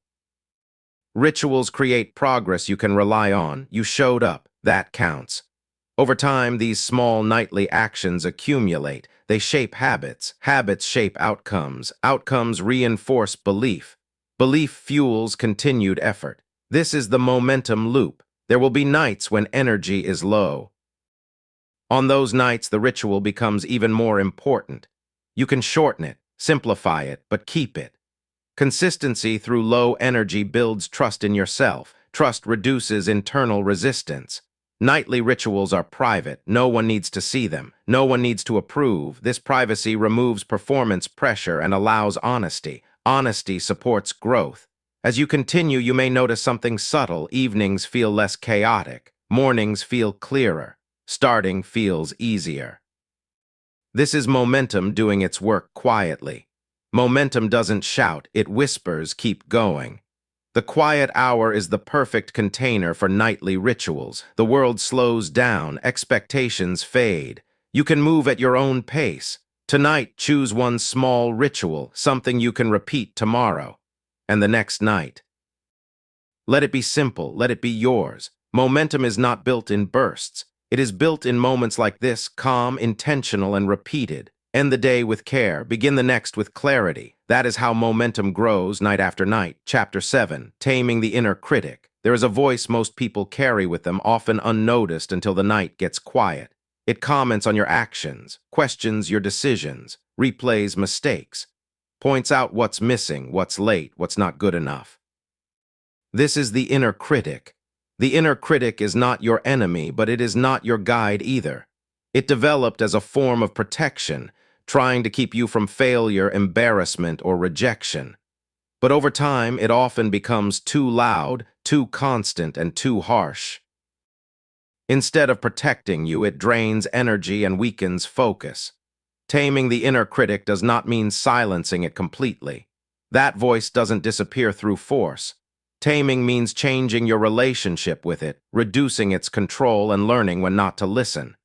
Rituals create progress you can rely on. You showed up. That counts. Over time, these small nightly actions accumulate. They shape habits. Habits shape outcomes. Outcomes reinforce belief. Belief fuels continued effort. This is the momentum loop. There will be nights when energy is low. On those nights, the ritual becomes even more important. You can shorten it, simplify it, but keep it. Consistency through low energy builds trust in yourself. Trust reduces internal resistance. Nightly rituals are private. No one needs to see them. No one needs to approve. This privacy removes performance pressure and allows honesty. Honesty supports growth. As you continue, you may notice something subtle. Evenings feel less chaotic. Mornings feel clearer. Starting feels easier. This is momentum doing its work quietly. Momentum doesn't shout, it whispers, keep going. The quiet hour is the perfect container for nightly rituals. The world slows down, expectations fade. You can move at your own pace. Tonight, choose one small ritual, something you can repeat tomorrow, and the next night. Let it be simple, let it be yours. Momentum is not built in bursts. It is built in moments like this, calm, intentional, and repeated. End the day with care, begin the next with clarity. That is how momentum grows night after night. Chapter 7, Taming the Inner Critic. There is a voice most people carry with them, often unnoticed until the night gets quiet. It comments on your actions, questions your decisions, replays mistakes, points out what's missing, what's late, what's not good enough. This is the inner critic. The inner critic is not your enemy, but it is not your guide either. It developed as a form of protection, trying to keep you from failure, embarrassment, or rejection. But over time, it often becomes too loud, too constant, and too harsh. Instead of protecting you, it drains energy and weakens focus. Taming the inner critic does not mean silencing it completely. That voice doesn't disappear through force. Taming means changing your relationship with it, reducing its control, and learning when not to listen.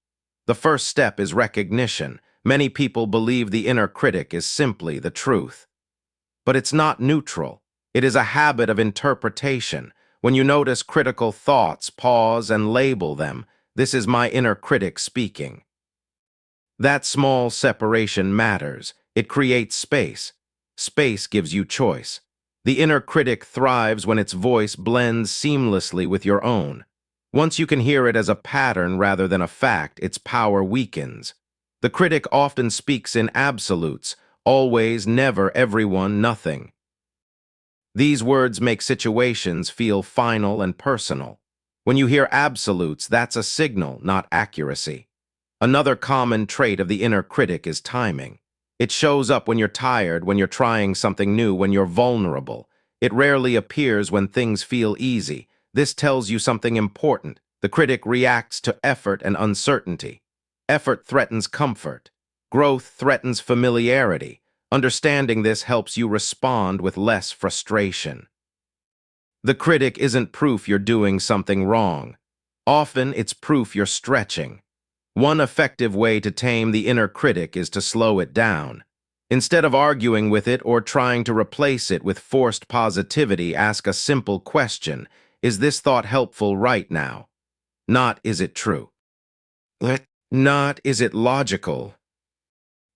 The first step is recognition. Many people believe the inner critic is simply the truth. But it's not neutral. It is a habit of interpretation. When you notice critical thoughts, pause and label them. This is my inner critic speaking. That small separation matters. It creates space. Space gives you choice. The inner critic thrives when its voice blends seamlessly with your own. Once you can hear it as a pattern rather than a fact, its power weakens. The critic often speaks in absolutes, always, never, everyone, nothing. These words make situations feel final and personal. When you hear absolutes, that's a signal, not accuracy. Another common trait of the inner critic is timing. It shows up when you're tired, when you're trying something new, when you're vulnerable. It rarely appears when things feel easy. This tells you something important. The critic reacts to effort and uncertainty. Effort threatens comfort. Growth threatens familiarity. Understanding this helps you respond with less frustration. The critic isn't proof you're doing something wrong. Often it's proof you're stretching. One effective way to tame the inner critic is to slow it down. Instead of arguing with it or trying to replace it with forced positivity, ask a simple question. Is this thought helpful right now? Not, is it true? Not, is it logical?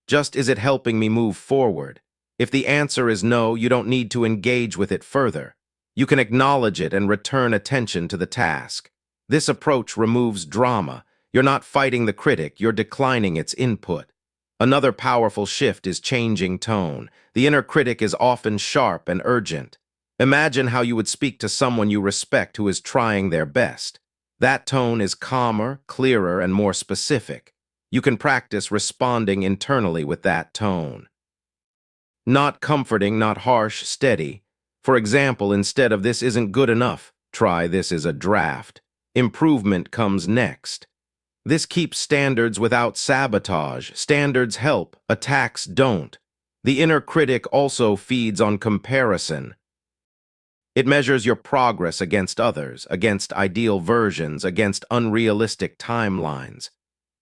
Just, is it helping me move forward? If the answer is no, you don't need to engage with it further. You can acknowledge it and return attention to the task. This approach removes drama. You're not fighting the critic, you're declining its input. Another powerful shift is changing tone. The inner critic is often sharp and urgent. Imagine how you would speak to someone you respect who is trying their best. That tone is calmer, clearer, and more specific. You can practice responding internally with that tone. Not comforting, not harsh, steady. For example, instead of "this isn't good enough," try "this is a draft." Improvement comes next. This keeps standards without sabotage. Standards help, attacks don't. The inner critic also feeds on comparison. It measures your progress against others, against ideal versions, against unrealistic timelines.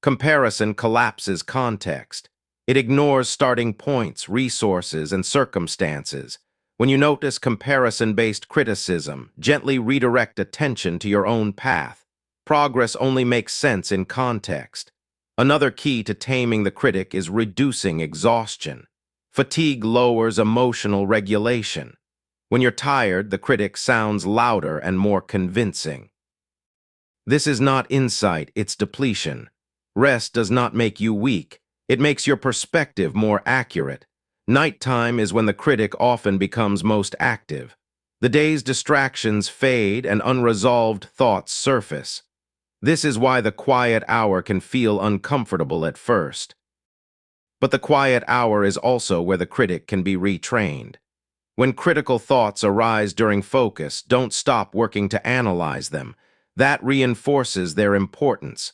Comparison collapses context. It ignores starting points, resources, and circumstances. When you notice comparison-based criticism, gently redirect attention to your own path. Progress only makes sense in context. Another key to taming the critic is reducing exhaustion. Fatigue lowers emotional regulation. When you're tired, the critic sounds louder and more convincing. This is not insight, it's depletion. Rest does not make you weak. It makes your perspective more accurate. Nighttime is when the critic often becomes most active. The day's distractions fade and unresolved thoughts surface. This is why the quiet hour can feel uncomfortable at first. But the quiet hour is also where the critic can be retrained. When critical thoughts arise during focus, don't stop working to analyze them. That reinforces their importance.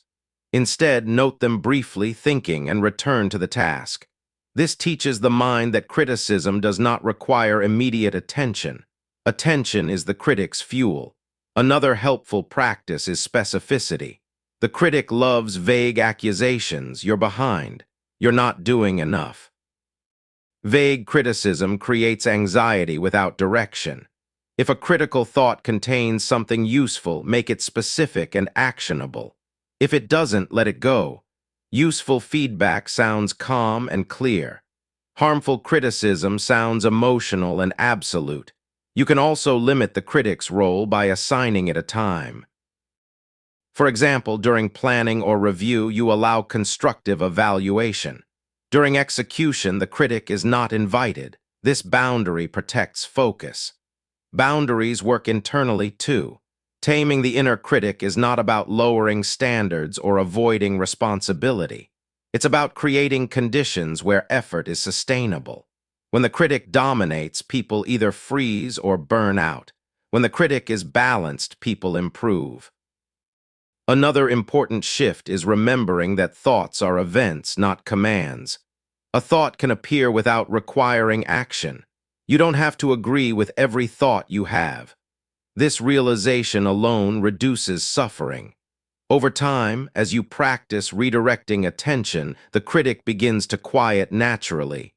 Instead, note them briefly, thinking, and return to the task. This teaches the mind that criticism does not require immediate attention. Attention is the critic's fuel. Another helpful practice is specificity. The critic loves vague accusations. You're behind. You're not doing enough. Vague criticism creates anxiety without direction. If a critical thought contains something useful, make it specific and actionable. If it doesn't, let it go. Useful feedback sounds calm and clear. Harmful criticism sounds emotional and absolute. You can also limit the critic's role by assigning it a time. For example, during planning or review, you allow constructive evaluation. During execution, the critic is not invited. This boundary protects focus. Boundaries work internally too. Taming the inner critic is not about lowering standards or avoiding responsibility. It's about creating conditions where effort is sustainable. When the critic dominates, people either freeze or burn out. When the critic is balanced, people improve. Another important shift is remembering that thoughts are events, not commands. A thought can appear without requiring action. You don't have to agree with every thought you have. This realization alone reduces suffering. Over time, as you practice redirecting attention, the critic begins to quiet naturally.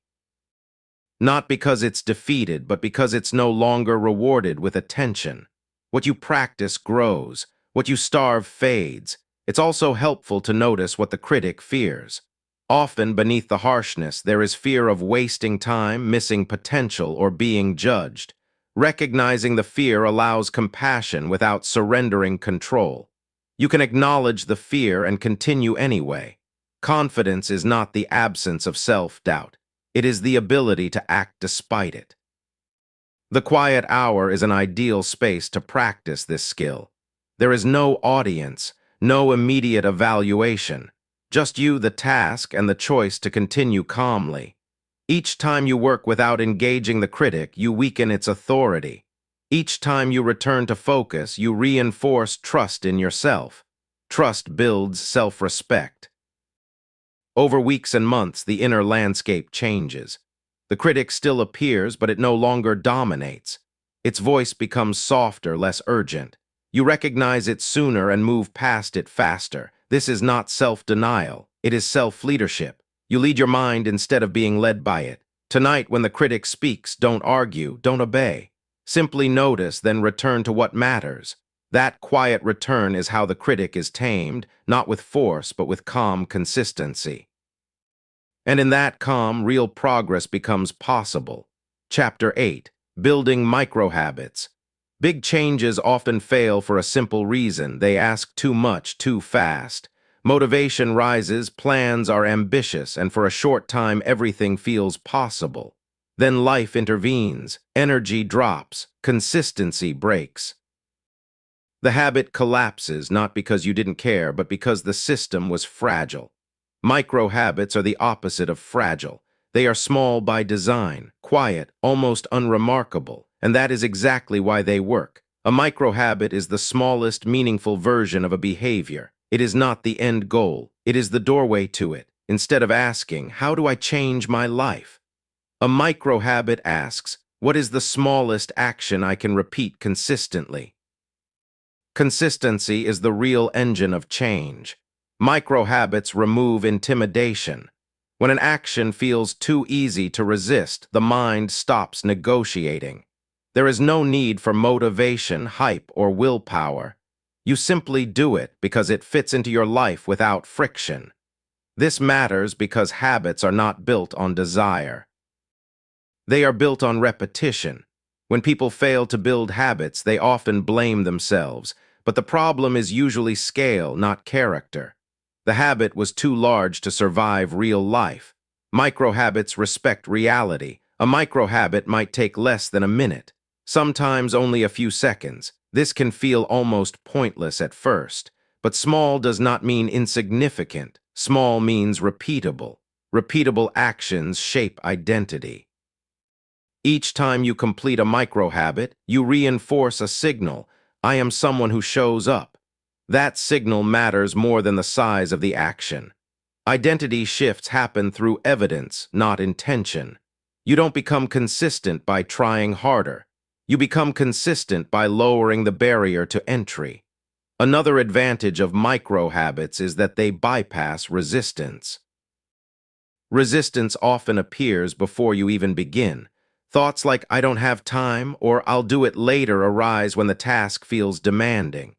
Not because it's defeated, but because it's no longer rewarded with attention. What you practice grows. What you starve fades. It's also helpful to notice what the critic fears. Often beneath the harshness, there is fear of wasting time, missing potential, or being judged. Recognizing the fear allows compassion without surrendering control. You can acknowledge the fear and continue anyway. Confidence is not the absence of self-doubt. It is the ability to act despite it. The quiet hour is an ideal space to practice this skill. There is no audience, no immediate evaluation, just you, the task, and the choice to continue calmly. Each time you work without engaging the critic, you weaken its authority. Each time you return to focus, you reinforce trust in yourself. Trust builds self-respect. Over weeks and months, the inner landscape changes. The critic still appears, but it no longer dominates. Its voice becomes softer, less urgent. You recognize it sooner and move past it faster. This is not self-denial. It is self-leadership. You lead your mind instead of being led by it. Tonight, when the critic speaks, don't argue, don't obey. Simply notice, then return to what matters. That quiet return is how the critic is tamed, not with force, but with calm consistency. And in that calm, real progress becomes possible. Chapter 8. Building Microhabits. Big changes often fail for a simple reason. They ask too much, too fast. Motivation rises, plans are ambitious, and for a short time everything feels possible. Then life intervenes, energy drops, consistency breaks. The habit collapses not because you didn't care, but because the system was fragile. Micro-habits are the opposite of fragile. They are small by design, quiet, almost unremarkable, and that is exactly why they work. A micro-habit is the smallest meaningful version of a behavior. It is not the end goal. It is the doorway to it. Instead of asking, how do I change my life? A micro-habit asks, what is the smallest action I can repeat consistently? Consistency is the real engine of change. Micro-habits remove intimidation. When an action feels too easy to resist, the mind stops negotiating. There is no need for motivation, hype, or willpower. You simply do it because it fits into your life without friction. This matters because habits are not built on desire. They are built on repetition. When people fail to build habits, they often blame themselves, but the problem is usually scale, not character. The habit was too large to survive real life. Micro-habits respect reality. A micro-habit might take less than a minute, sometimes only a few seconds. This can feel almost pointless at first, but small does not mean insignificant. Small means repeatable. Repeatable actions shape identity. Each time you complete a micro-habit, you reinforce a signal. I am someone who shows up. That signal matters more than the size of the action. Identity shifts happen through evidence, not intention. You don't become consistent by trying harder. You become consistent by lowering the barrier to entry. Another advantage of micro-habits is that they bypass resistance. Resistance often appears before you even begin. Thoughts like, I don't have time, or I'll do it later arise when the task feels demanding.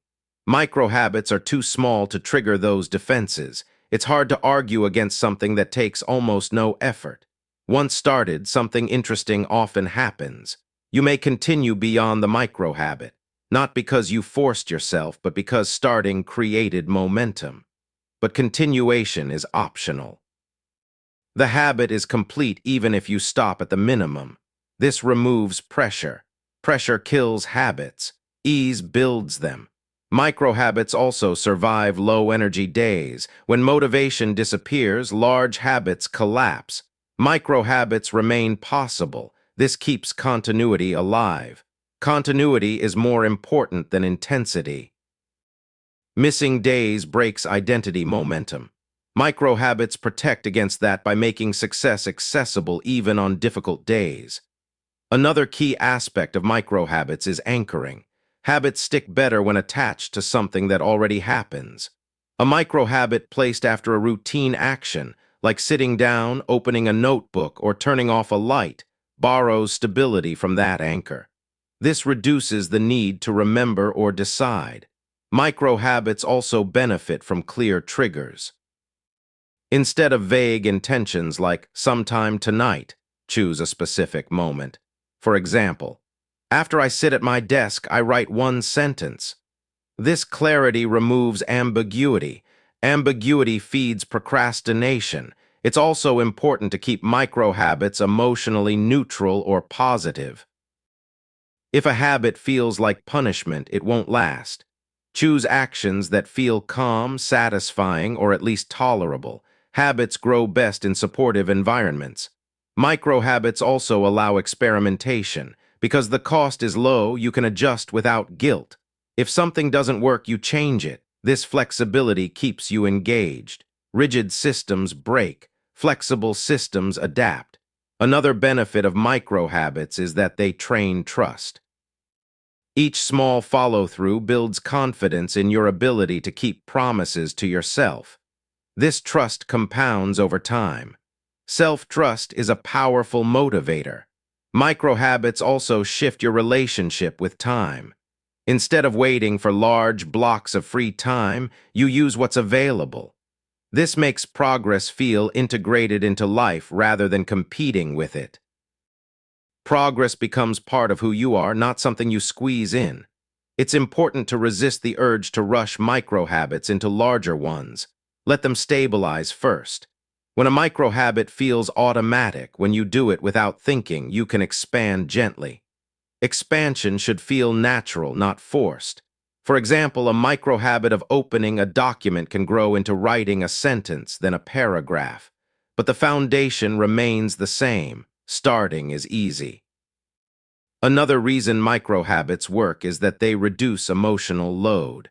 Micro-habits are too small to trigger those defenses. It's hard to argue against something that takes almost no effort. Once started, something interesting often happens. You may continue beyond the micro-habit, not because you forced yourself, but because starting created momentum. But continuation is optional. The habit is complete even if you stop at the minimum. This removes pressure. Pressure kills habits. Ease builds them. Micro-habits also survive low-energy days. When motivation disappears, large habits collapse. Micro-habits remain possible. This keeps continuity alive. Continuity is more important than intensity. Missing days breaks identity momentum. Micro-habits protect against that by making success accessible even on difficult days. Another key aspect of micro-habits is anchoring. Habits stick better when attached to something that already happens. A micro-habit placed after a routine action, like sitting down, opening a notebook, or turning off a light, borrows stability from that anchor. This reduces the need to remember or decide. Micro-habits also benefit from clear triggers. Instead of vague intentions like sometime tonight, choose a specific moment. For example, after I sit at my desk, I write one sentence. This clarity removes ambiguity. Ambiguity feeds procrastination. It's also important to keep micro-habits emotionally neutral or positive. If a habit feels like punishment, it won't last. Choose actions that feel calm, satisfying, or at least tolerable. Habits grow best in supportive environments. Micro-habits also allow experimentation. Because the cost is low, you can adjust without guilt. If something doesn't work, you change it. This flexibility keeps you engaged. Rigid systems break. Flexible systems adapt. Another benefit of micro-habits is that they train trust. Each small follow-through builds confidence in your ability to keep promises to yourself. This trust compounds over time. Self-trust is a powerful motivator. Micro-habits also shift your relationship with time. Instead of waiting for large blocks of free time, you use what's available. This makes progress feel integrated into life rather than competing with it. Progress becomes part of who you are, not something you squeeze in. It's important to resist the urge to rush micro-habits into larger ones. Let them stabilize first. When a micro-habit feels automatic, when you do it without thinking, you can expand gently. Expansion should feel natural, not forced. For example, a micro-habit of opening a document can grow into writing a sentence, then a paragraph. But the foundation remains the same. Starting is easy. Another reason micro-habits work is that they reduce emotional load.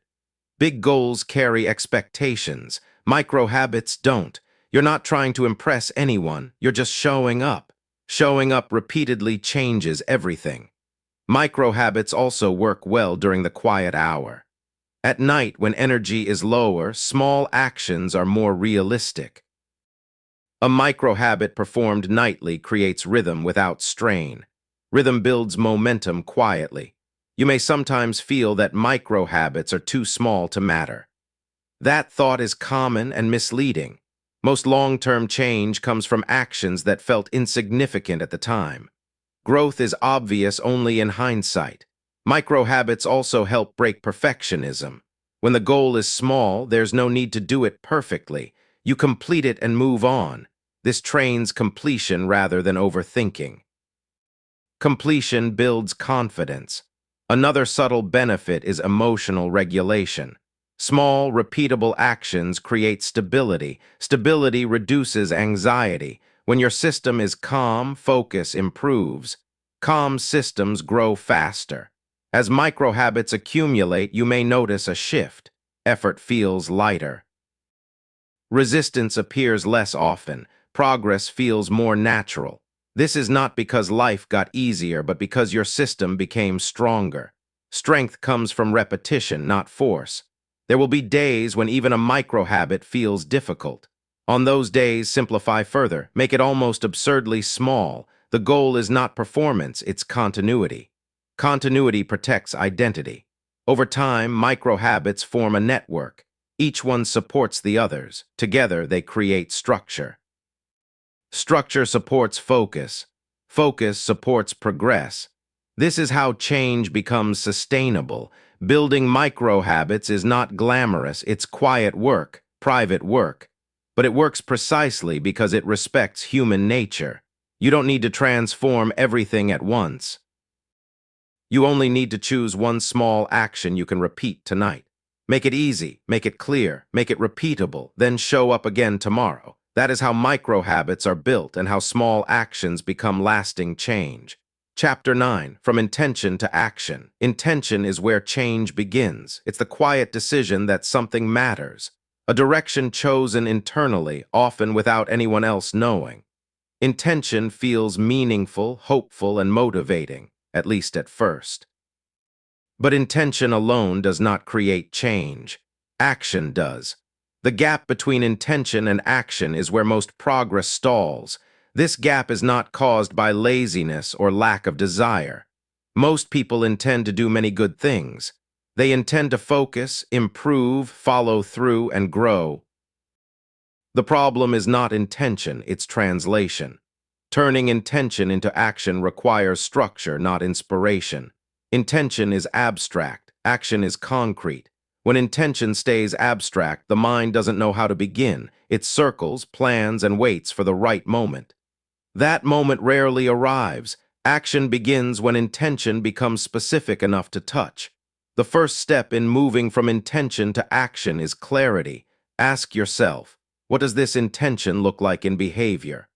Big goals carry expectations. Micro-habits don't. You're not trying to impress anyone. You're just showing up. Showing up repeatedly changes everything. Micro-habits also work well during the quiet hour. At night, when energy is lower, small actions are more realistic. A micro-habit performed nightly creates rhythm without strain. Rhythm builds momentum quietly. You may sometimes feel that micro-habits are too small to matter. That thought is common and misleading. Most long-term change comes from actions that felt insignificant at the time. Growth is obvious only in hindsight. Micro-habits also help break perfectionism. When the goal is small, there's no need to do it perfectly. You complete it and move on. This trains completion rather than overthinking. Completion builds confidence. Another subtle benefit is emotional regulation. Small, repeatable actions create stability. Stability reduces anxiety. When your system is calm, focus improves. Calm systems grow faster. As micro-habits accumulate, you may notice a shift. Effort feels lighter. Resistance appears less often. Progress feels more natural. This is not because life got easier, but because your system became stronger. Strength comes from repetition, not force. There will be days when even a micro-habit feels difficult. On those days, simplify further. Make it almost absurdly small. The goal is not performance, it's continuity. Continuity protects identity. Over time, micro-habits form a network. Each one supports the others. Together, they create structure. Structure supports focus. Focus supports progress. This is how change becomes sustainable. Building micro-habits is not glamorous, it's quiet work, private work. But it works precisely because it respects human nature. You don't need to transform everything at once. You only need to choose one small action you can repeat tonight. Make it easy, make it clear, make it repeatable, then show up again tomorrow. That is how micro-habits are built and how small actions become lasting change. Chapter 9, From Intention to Action. Intention is where change begins. It's the quiet decision that something matters. A direction chosen internally, often without anyone else knowing. Intention feels meaningful, hopeful, and motivating, at least at first. But intention alone does not create change. Action does. The gap between intention and action is where most progress stalls. This gap is not caused by laziness or lack of desire. Most people intend to do many good things. They intend to focus, improve, follow through, and grow. The problem is not intention, it's translation. Turning intention into action requires structure, not inspiration. Intention is abstract, action is concrete. When intention stays abstract, the mind doesn't know how to begin. It circles, plans, and waits for the right moment. That moment rarely arrives. Action begins when intention becomes specific enough to touch. The first step in moving from intention to action is clarity. Ask yourself, what does this intention look like in behavior?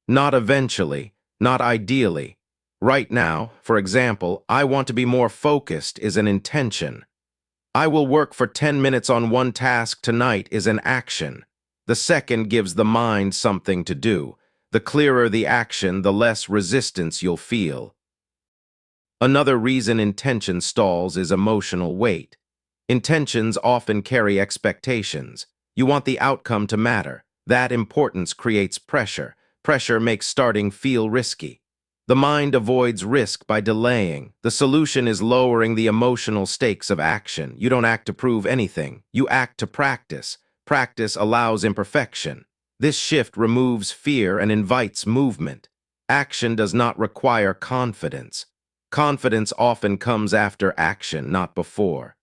Not eventually, not ideally. Right now, for example, I want to be more focused is an intention. I will work for 10 minutes on one task tonight is an action. The second gives the mind something to do. The clearer the action, the less resistance you'll feel. Another reason intention stalls is emotional weight. Intentions often carry expectations. You want the outcome to matter. That importance creates pressure. Pressure makes starting feel risky. The mind avoids risk by delaying. The solution is lowering the emotional stakes of action. You don't act to prove anything. You act to practice. Practice allows imperfection. This shift removes fear and invites movement. Action does not require confidence. Confidence often comes after action, not before.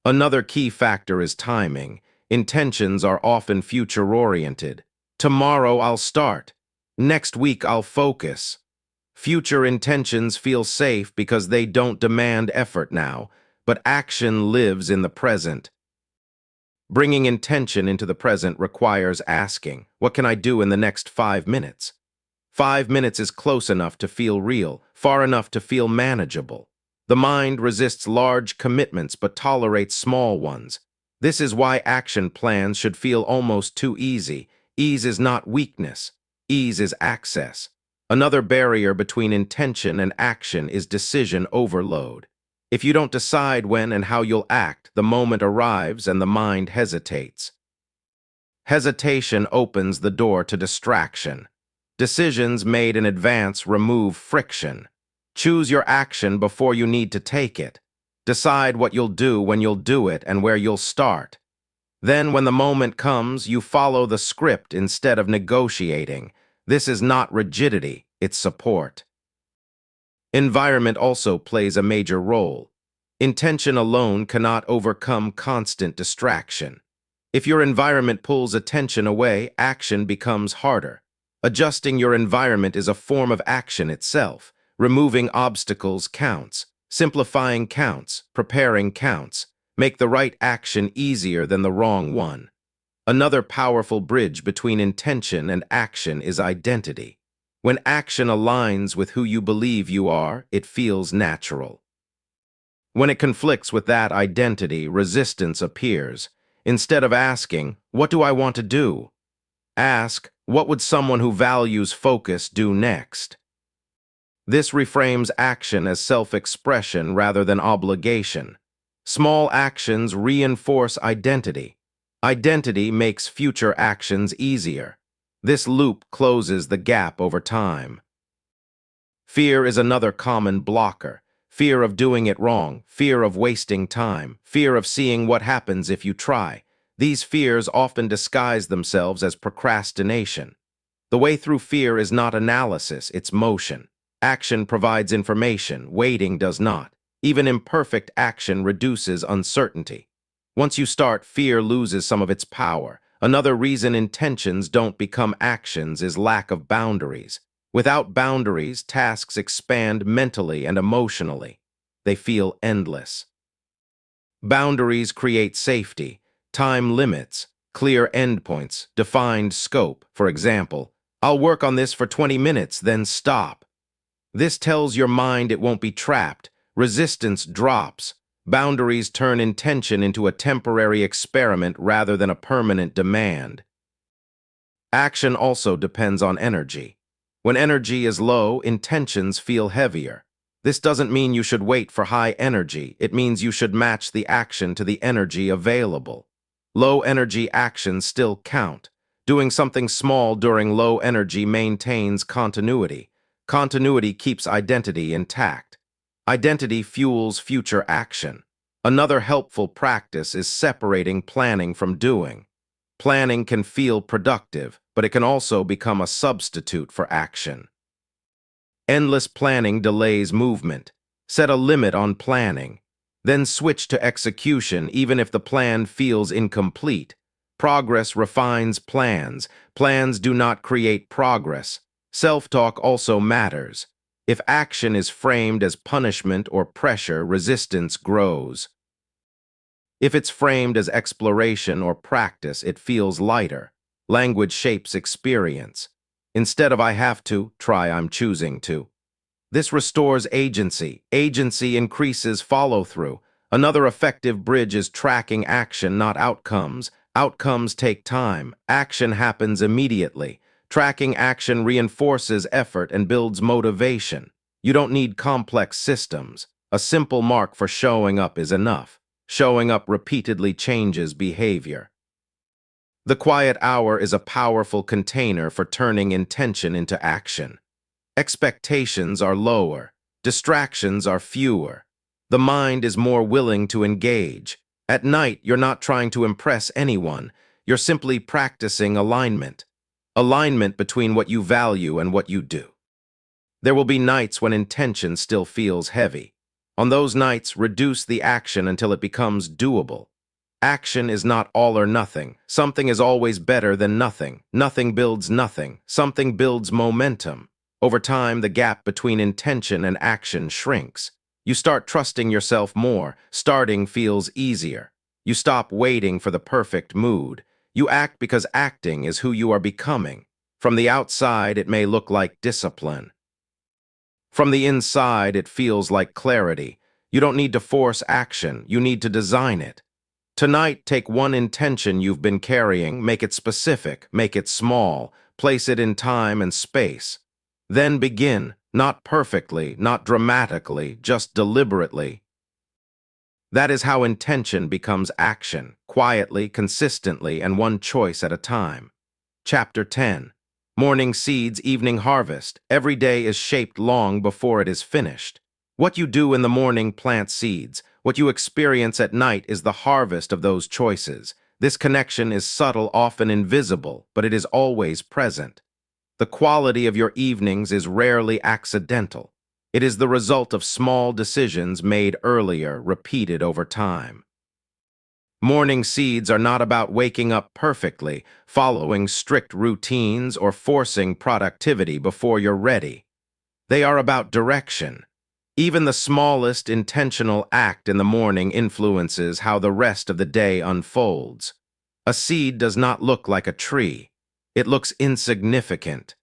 Another key factor is timing. Intentions are often future-oriented. Tomorrow I'll start. Next week I'll focus. Future intentions feel safe because they don't demand effort now, but action lives in the present. Bringing intention into the present requires asking, what can I do in the next 5 minutes? 5 minutes is close enough to feel real, far enough to feel manageable. The mind resists large commitments but tolerates small ones. This is why action plans should feel almost too easy. Ease is not weakness. Ease is access. Another barrier between intention and action is decision overload. If you don't decide when and how you'll act, the moment arrives and the mind hesitates. Hesitation opens the door to distraction. Decisions made in advance remove friction. Choose your action before you need to take it. Decide what you'll do when you'll do it and where you'll start. Then, when the moment comes, you follow the script instead of negotiating. This is not rigidity, it's support. Environment also plays a major role. Intention alone cannot overcome constant distraction. If your environment pulls attention away, action becomes harder. Adjusting your environment is a form of action itself. Removing obstacles counts. Simplifying counts. Preparing counts. Make the right action easier than the wrong one. Another powerful bridge between intention and action is identity. When action aligns with who you believe you are, it feels natural. When it conflicts with that identity, resistance appears. Instead of asking, what do I want to do? Ask, what would someone who values focus do next? This reframes action as self-expression rather than obligation. Small actions reinforce identity. Identity makes future actions easier. This loop closes the gap over time. Fear is another common blocker. Fear of doing it wrong, fear of wasting time, fear of seeing what happens if you try. These fears often disguise themselves as procrastination. The way through fear is not analysis, it's motion. Action provides information, waiting does not. Even imperfect action reduces uncertainty. Once you start, fear loses some of its power. Another reason intentions don't become actions is lack of boundaries. Without boundaries, tasks expand mentally and emotionally. They feel endless. Boundaries create safety, time limits, clear endpoints, defined scope. For example, I'll work on this for 20 minutes, then stop. This tells your mind it won't be trapped. Resistance drops. Boundaries turn intention into a temporary experiment rather than a permanent demand. Action also depends on energy. When energy is low, intentions feel heavier. This doesn't mean you should wait for high energy. It means you should match the action to the energy available. Low energy actions still count. Doing something small during low energy maintains continuity. Continuity keeps identity intact. Identity fuels future action. Another helpful practice is separating planning from doing. Planning can feel productive, but it can also become a substitute for action. Endless planning delays movement. Set a limit on planning. Then switch to execution even if the plan feels incomplete. Progress refines plans. Plans do not create progress. Self-talk also matters. If action is framed as punishment or pressure, resistance grows. If it's framed as exploration or practice, it feels lighter. Language shapes experience. Instead of "I have to," try "I'm choosing to." This restores agency. Agency increases follow-through. Another effective bridge is tracking action, not outcomes. Outcomes take time. Action happens immediately. Tracking action reinforces effort and builds motivation. You don't need complex systems. A simple mark for showing up is enough. Showing up repeatedly changes behavior. The quiet hour is a powerful container for turning intention into action. Expectations are lower. Distractions are fewer. The mind is more willing to engage. At night, you're not trying to impress anyone. You're simply practicing alignment. Alignment between what you value and what you do. There will be nights when intention still feels heavy. On those nights, reduce the action until it becomes doable. Action is not all or nothing. Something is always better than nothing. Nothing builds nothing. Something builds momentum. Over time, the gap between intention and action shrinks. You start trusting yourself more. Starting feels easier. You stop waiting for the perfect mood. You act because acting is who you are becoming. From the outside, it may look like discipline. From the inside, it feels like clarity. You don't need to force action. You need to design it. Tonight, take one intention you've been carrying, make it specific, make it small, place it in time and space. Then begin, not perfectly, not dramatically, just deliberately. That is how intention becomes action, quietly, consistently, and one choice at a time. Chapter 10. Morning seeds, evening harvest. Every day is shaped long before it is finished. What you do in the morning plants seeds. What you experience at night is the harvest of those choices. This connection is subtle, often invisible, but it is always present. The quality of your evenings is rarely accidental. It is the result of small decisions made earlier, repeated over time. Morning seeds are not about waking up perfectly, following strict routines, or forcing productivity before you're ready. They are about direction. Even the smallest intentional act in the morning influences how the rest of the day unfolds. A seed does not look like a tree. It looks insignificant.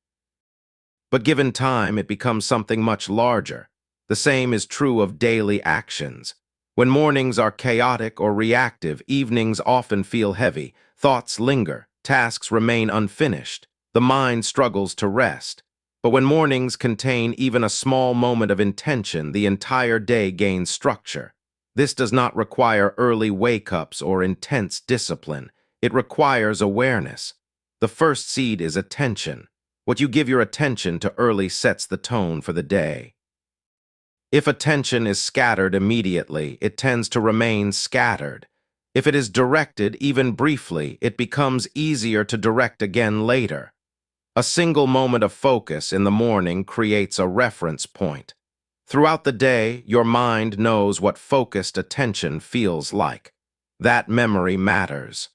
But given time, it becomes something much larger. The same is true of daily actions. When mornings are chaotic or reactive, evenings often feel heavy, thoughts linger, tasks remain unfinished, the mind struggles to rest. But when mornings contain even a small moment of intention, the entire day gains structure. This does not require early wake-ups or intense discipline. It requires awareness. The first seed is attention. What you give your attention to early sets the tone for the day. If attention is scattered immediately, it tends to remain scattered. If it is directed, even briefly, it becomes easier to direct again later. A single moment of focus in the morning creates a reference point. Throughout the day, your mind knows what focused attention feels like. That memory matters.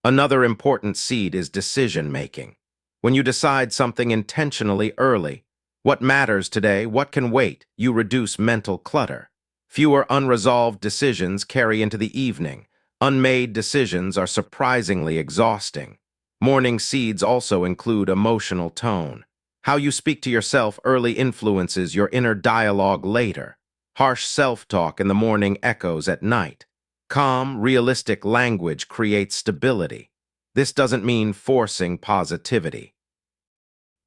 Another important seed is decision-making. When you decide something intentionally early, what matters today, what can wait, you reduce mental clutter. Fewer unresolved decisions carry into the evening. Unmade decisions are surprisingly exhausting. Morning seeds also include emotional tone. How you speak to yourself early influences your inner dialogue later. Harsh self-talk in the morning echoes at night. Calm, realistic language creates stability. This doesn't mean forcing positivity.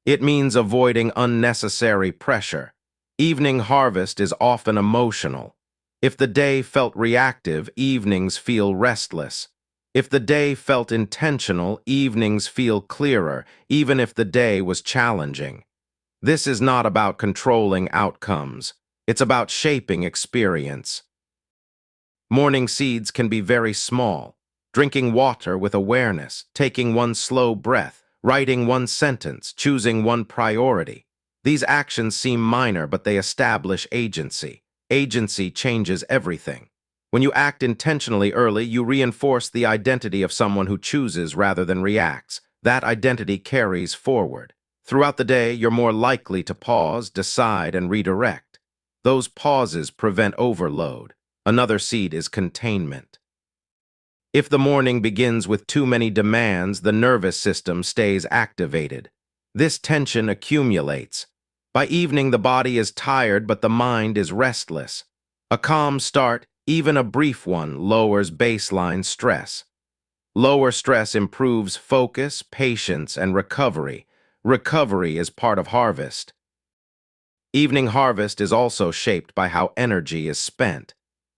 It means avoiding unnecessary pressure. Evening harvest is often emotional. If the day felt reactive, evenings feel restless. If the day felt intentional, evenings feel clearer, even if the day was challenging. This is not about controlling outcomes. It's about shaping experience. Morning seeds can be very small. Drinking water with awareness, taking one slow breath, writing one sentence, choosing one priority. These actions seem minor, but they establish agency. Agency changes everything. When you act intentionally early, you reinforce the identity of someone who chooses rather than reacts. That identity carries forward. Throughout the day, you're more likely to pause, decide, and redirect. Those pauses prevent overload. Another seed is containment. If the morning begins with too many demands, the nervous system stays activated. This tension accumulates. By evening, the body is tired, but the mind is restless. A calm start, even a brief one, lowers baseline stress. Lower stress improves focus, patience, and recovery. Recovery is part of harvest. Evening harvest is also shaped by how energy is spent.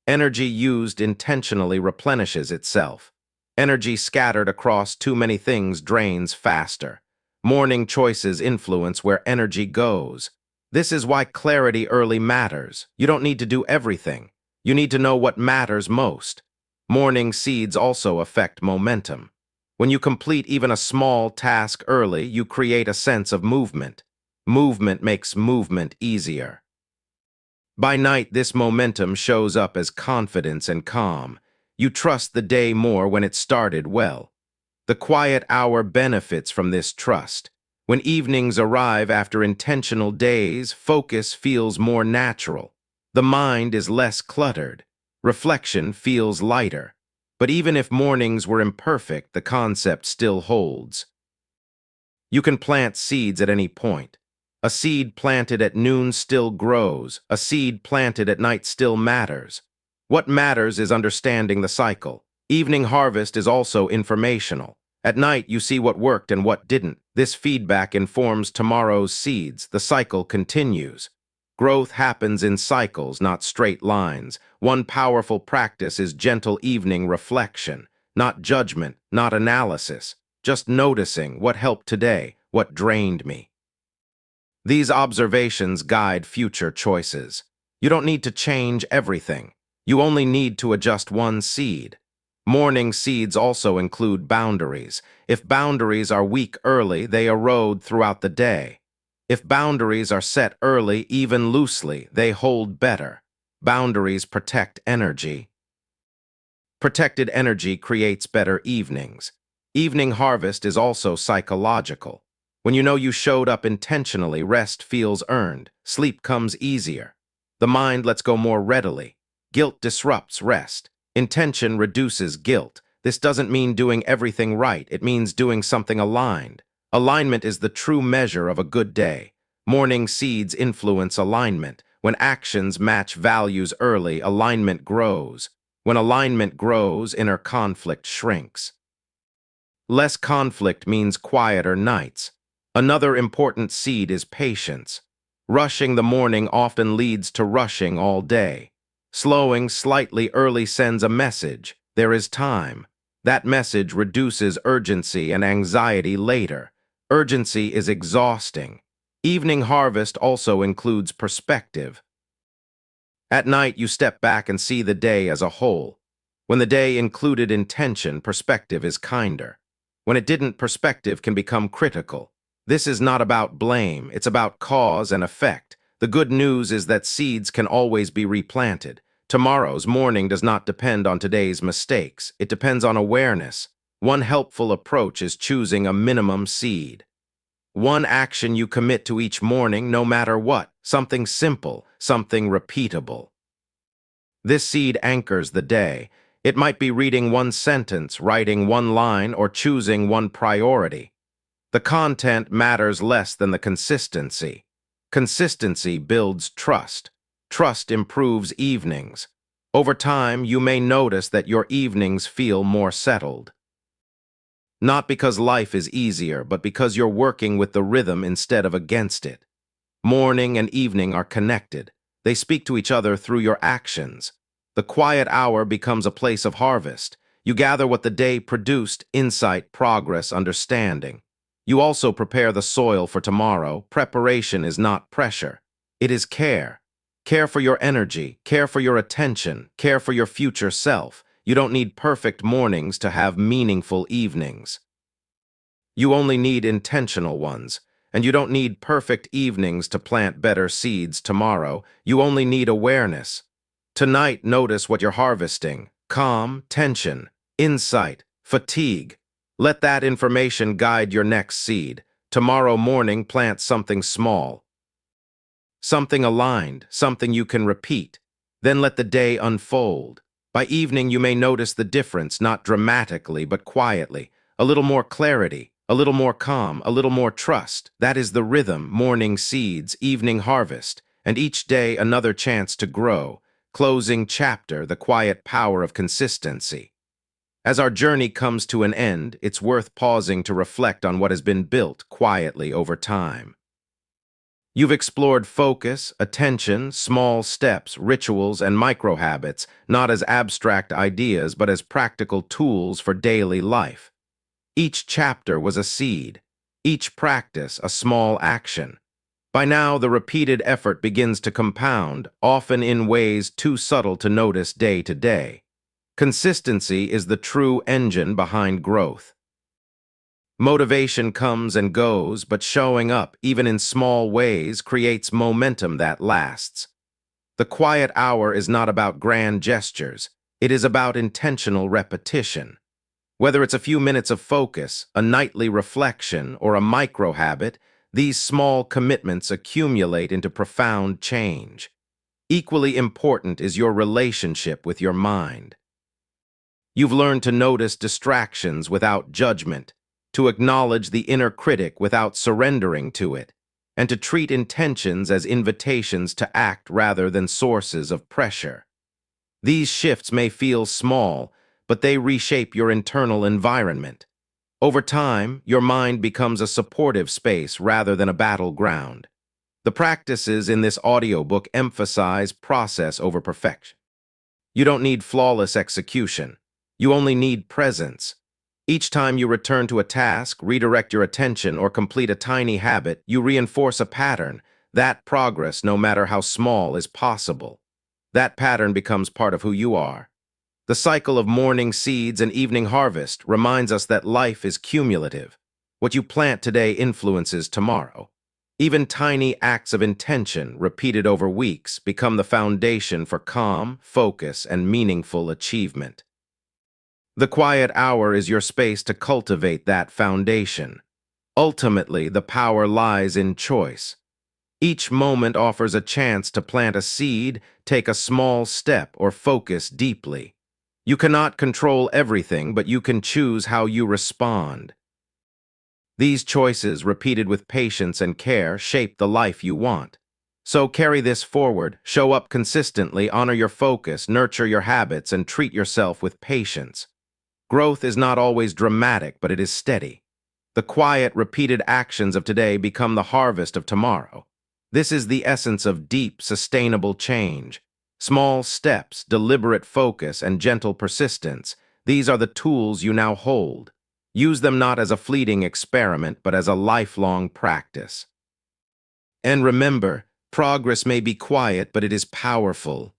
Energy used intentionally replenishes itself. Energy scattered across too many things drains faster. Morning choices influence where energy goes. This is why clarity early matters. You don't need to do everything. You need to know what matters most. Morning seeds also affect momentum. When you complete even a small task early, you create a sense of movement. Movement makes movement easier. By night, this momentum shows up as confidence and calm. You trust the day more when it started well. The quiet hour benefits from this trust. When evenings arrive after intentional days, focus feels more natural. The mind is less cluttered. Reflection feels lighter. But even if mornings were imperfect, the concept still holds. You can plant seeds at any point. A seed planted at noon still grows. A seed planted at night still matters. What matters is understanding the cycle. Evening harvest is also informational. At night, you see what worked and what didn't. This feedback informs tomorrow's seeds. The cycle continues. Growth happens in cycles, not straight lines. One powerful practice is gentle evening reflection, not judgment, not analysis. Just noticing what helped today, what drained me. These observations guide future choices. You don't need to change everything. You only need to adjust one seed. Morning seeds also include boundaries. If boundaries are weak early, they erode throughout the day. If boundaries are set early, even loosely, they hold better. Boundaries protect energy. Protected energy creates better evenings. Evening harvest is also psychological. When you know you showed up intentionally, rest feels earned. Sleep comes easier. The mind lets go more readily. Guilt disrupts rest. Intention reduces guilt. This doesn't mean doing everything right. It means doing something aligned. Alignment is the true measure of a good day. Morning seeds influence alignment. When actions match values early, alignment grows. When alignment grows, inner conflict shrinks. Less conflict means quieter nights. Another important seed is patience. Rushing the morning often leads to rushing all day. Slowing slightly early sends a message. There is time. That message reduces urgency and anxiety later. Urgency is exhausting. Evening harvest also includes perspective. At night, you step back and see the day as a whole. When the day included intention, perspective is kinder. When it didn't, perspective can become critical. This is not about blame, it's about cause and effect. The good news is that seeds can always be replanted. Tomorrow's morning does not depend on today's mistakes. It depends on awareness. One helpful approach is choosing a minimum seed. One action you commit to each morning, no matter what. Something simple, something repeatable. This seed anchors the day. It might be reading one sentence, writing one line, or choosing one priority. The content matters less than the consistency. Consistency builds trust. Trust improves evenings. Over time, you may notice that your evenings feel more settled. Not because life is easier, but because you're working with the rhythm instead of against it. Morning and evening are connected. They speak to each other through your actions. The quiet hour becomes a place of harvest. You gather what the day produced: insight, progress, understanding. You also prepare the soil for tomorrow. Preparation is not pressure. It is care. Care for your energy, care for your attention, care for your future self. You don't need perfect mornings to have meaningful evenings. You only need intentional ones. And you don't need perfect evenings to plant better seeds tomorrow. You only need awareness. Tonight, notice what you're harvesting: calm, tension, insight, fatigue. Let that information guide your next seed. Tomorrow morning, plant something small, something aligned, something you can repeat. Then let the day unfold. By evening, you may notice the difference, not dramatically, but quietly. A little more clarity, a little more calm, a little more trust. That is the rhythm: morning seeds, evening harvest, and each day another chance to grow. Closing chapter: the quiet power of consistency. As our journey comes to an end, it's worth pausing to reflect on what has been built quietly over time. You've explored focus, attention, small steps, rituals, and micro-habits, not as abstract ideas, but as practical tools for daily life. Each chapter was a seed, each practice a small action. By now, the repeated effort begins to compound, often in ways too subtle to notice day to day. Consistency is the true engine behind growth. Motivation comes and goes, but showing up, even in small ways, creates momentum that lasts. The quiet hour is not about grand gestures. It is about intentional repetition. Whether it's a few minutes of focus, a nightly reflection, or a micro-habit, these small commitments accumulate into profound change. Equally important is your relationship with your mind. You've learned to notice distractions without judgment, to acknowledge the inner critic without surrendering to it, and to treat intentions as invitations to act rather than sources of pressure. These shifts may feel small, but they reshape your internal environment. Over time, your mind becomes a supportive space rather than a battleground. The practices in this audiobook emphasize process over perfection. You don't need flawless execution. You only need presence. Each time you return to a task, redirect your attention, or complete a tiny habit, you reinforce a pattern. That progress, no matter how small, is possible. That pattern becomes part of who you are. The cycle of morning seeds and evening harvest reminds us that life is cumulative. What you plant today influences tomorrow. Even tiny acts of intention, repeated over weeks, become the foundation for calm, focus, and meaningful achievement. The quiet hour is your space to cultivate that foundation. Ultimately, the power lies in choice. Each moment offers a chance to plant a seed, take a small step, or focus deeply. You cannot control everything, but you can choose how you respond. These choices, repeated with patience and care, shape the life you want. So carry this forward, show up consistently, honor your focus, nurture your habits, and treat yourself with patience. Growth is not always dramatic, but it is steady. The quiet, repeated actions of today become the harvest of tomorrow. This is the essence of deep, sustainable change. Small steps, deliberate focus, and gentle persistence, these are the tools you now hold. Use them not as a fleeting experiment, but as a lifelong practice. And remember, progress may be quiet, but it is powerful.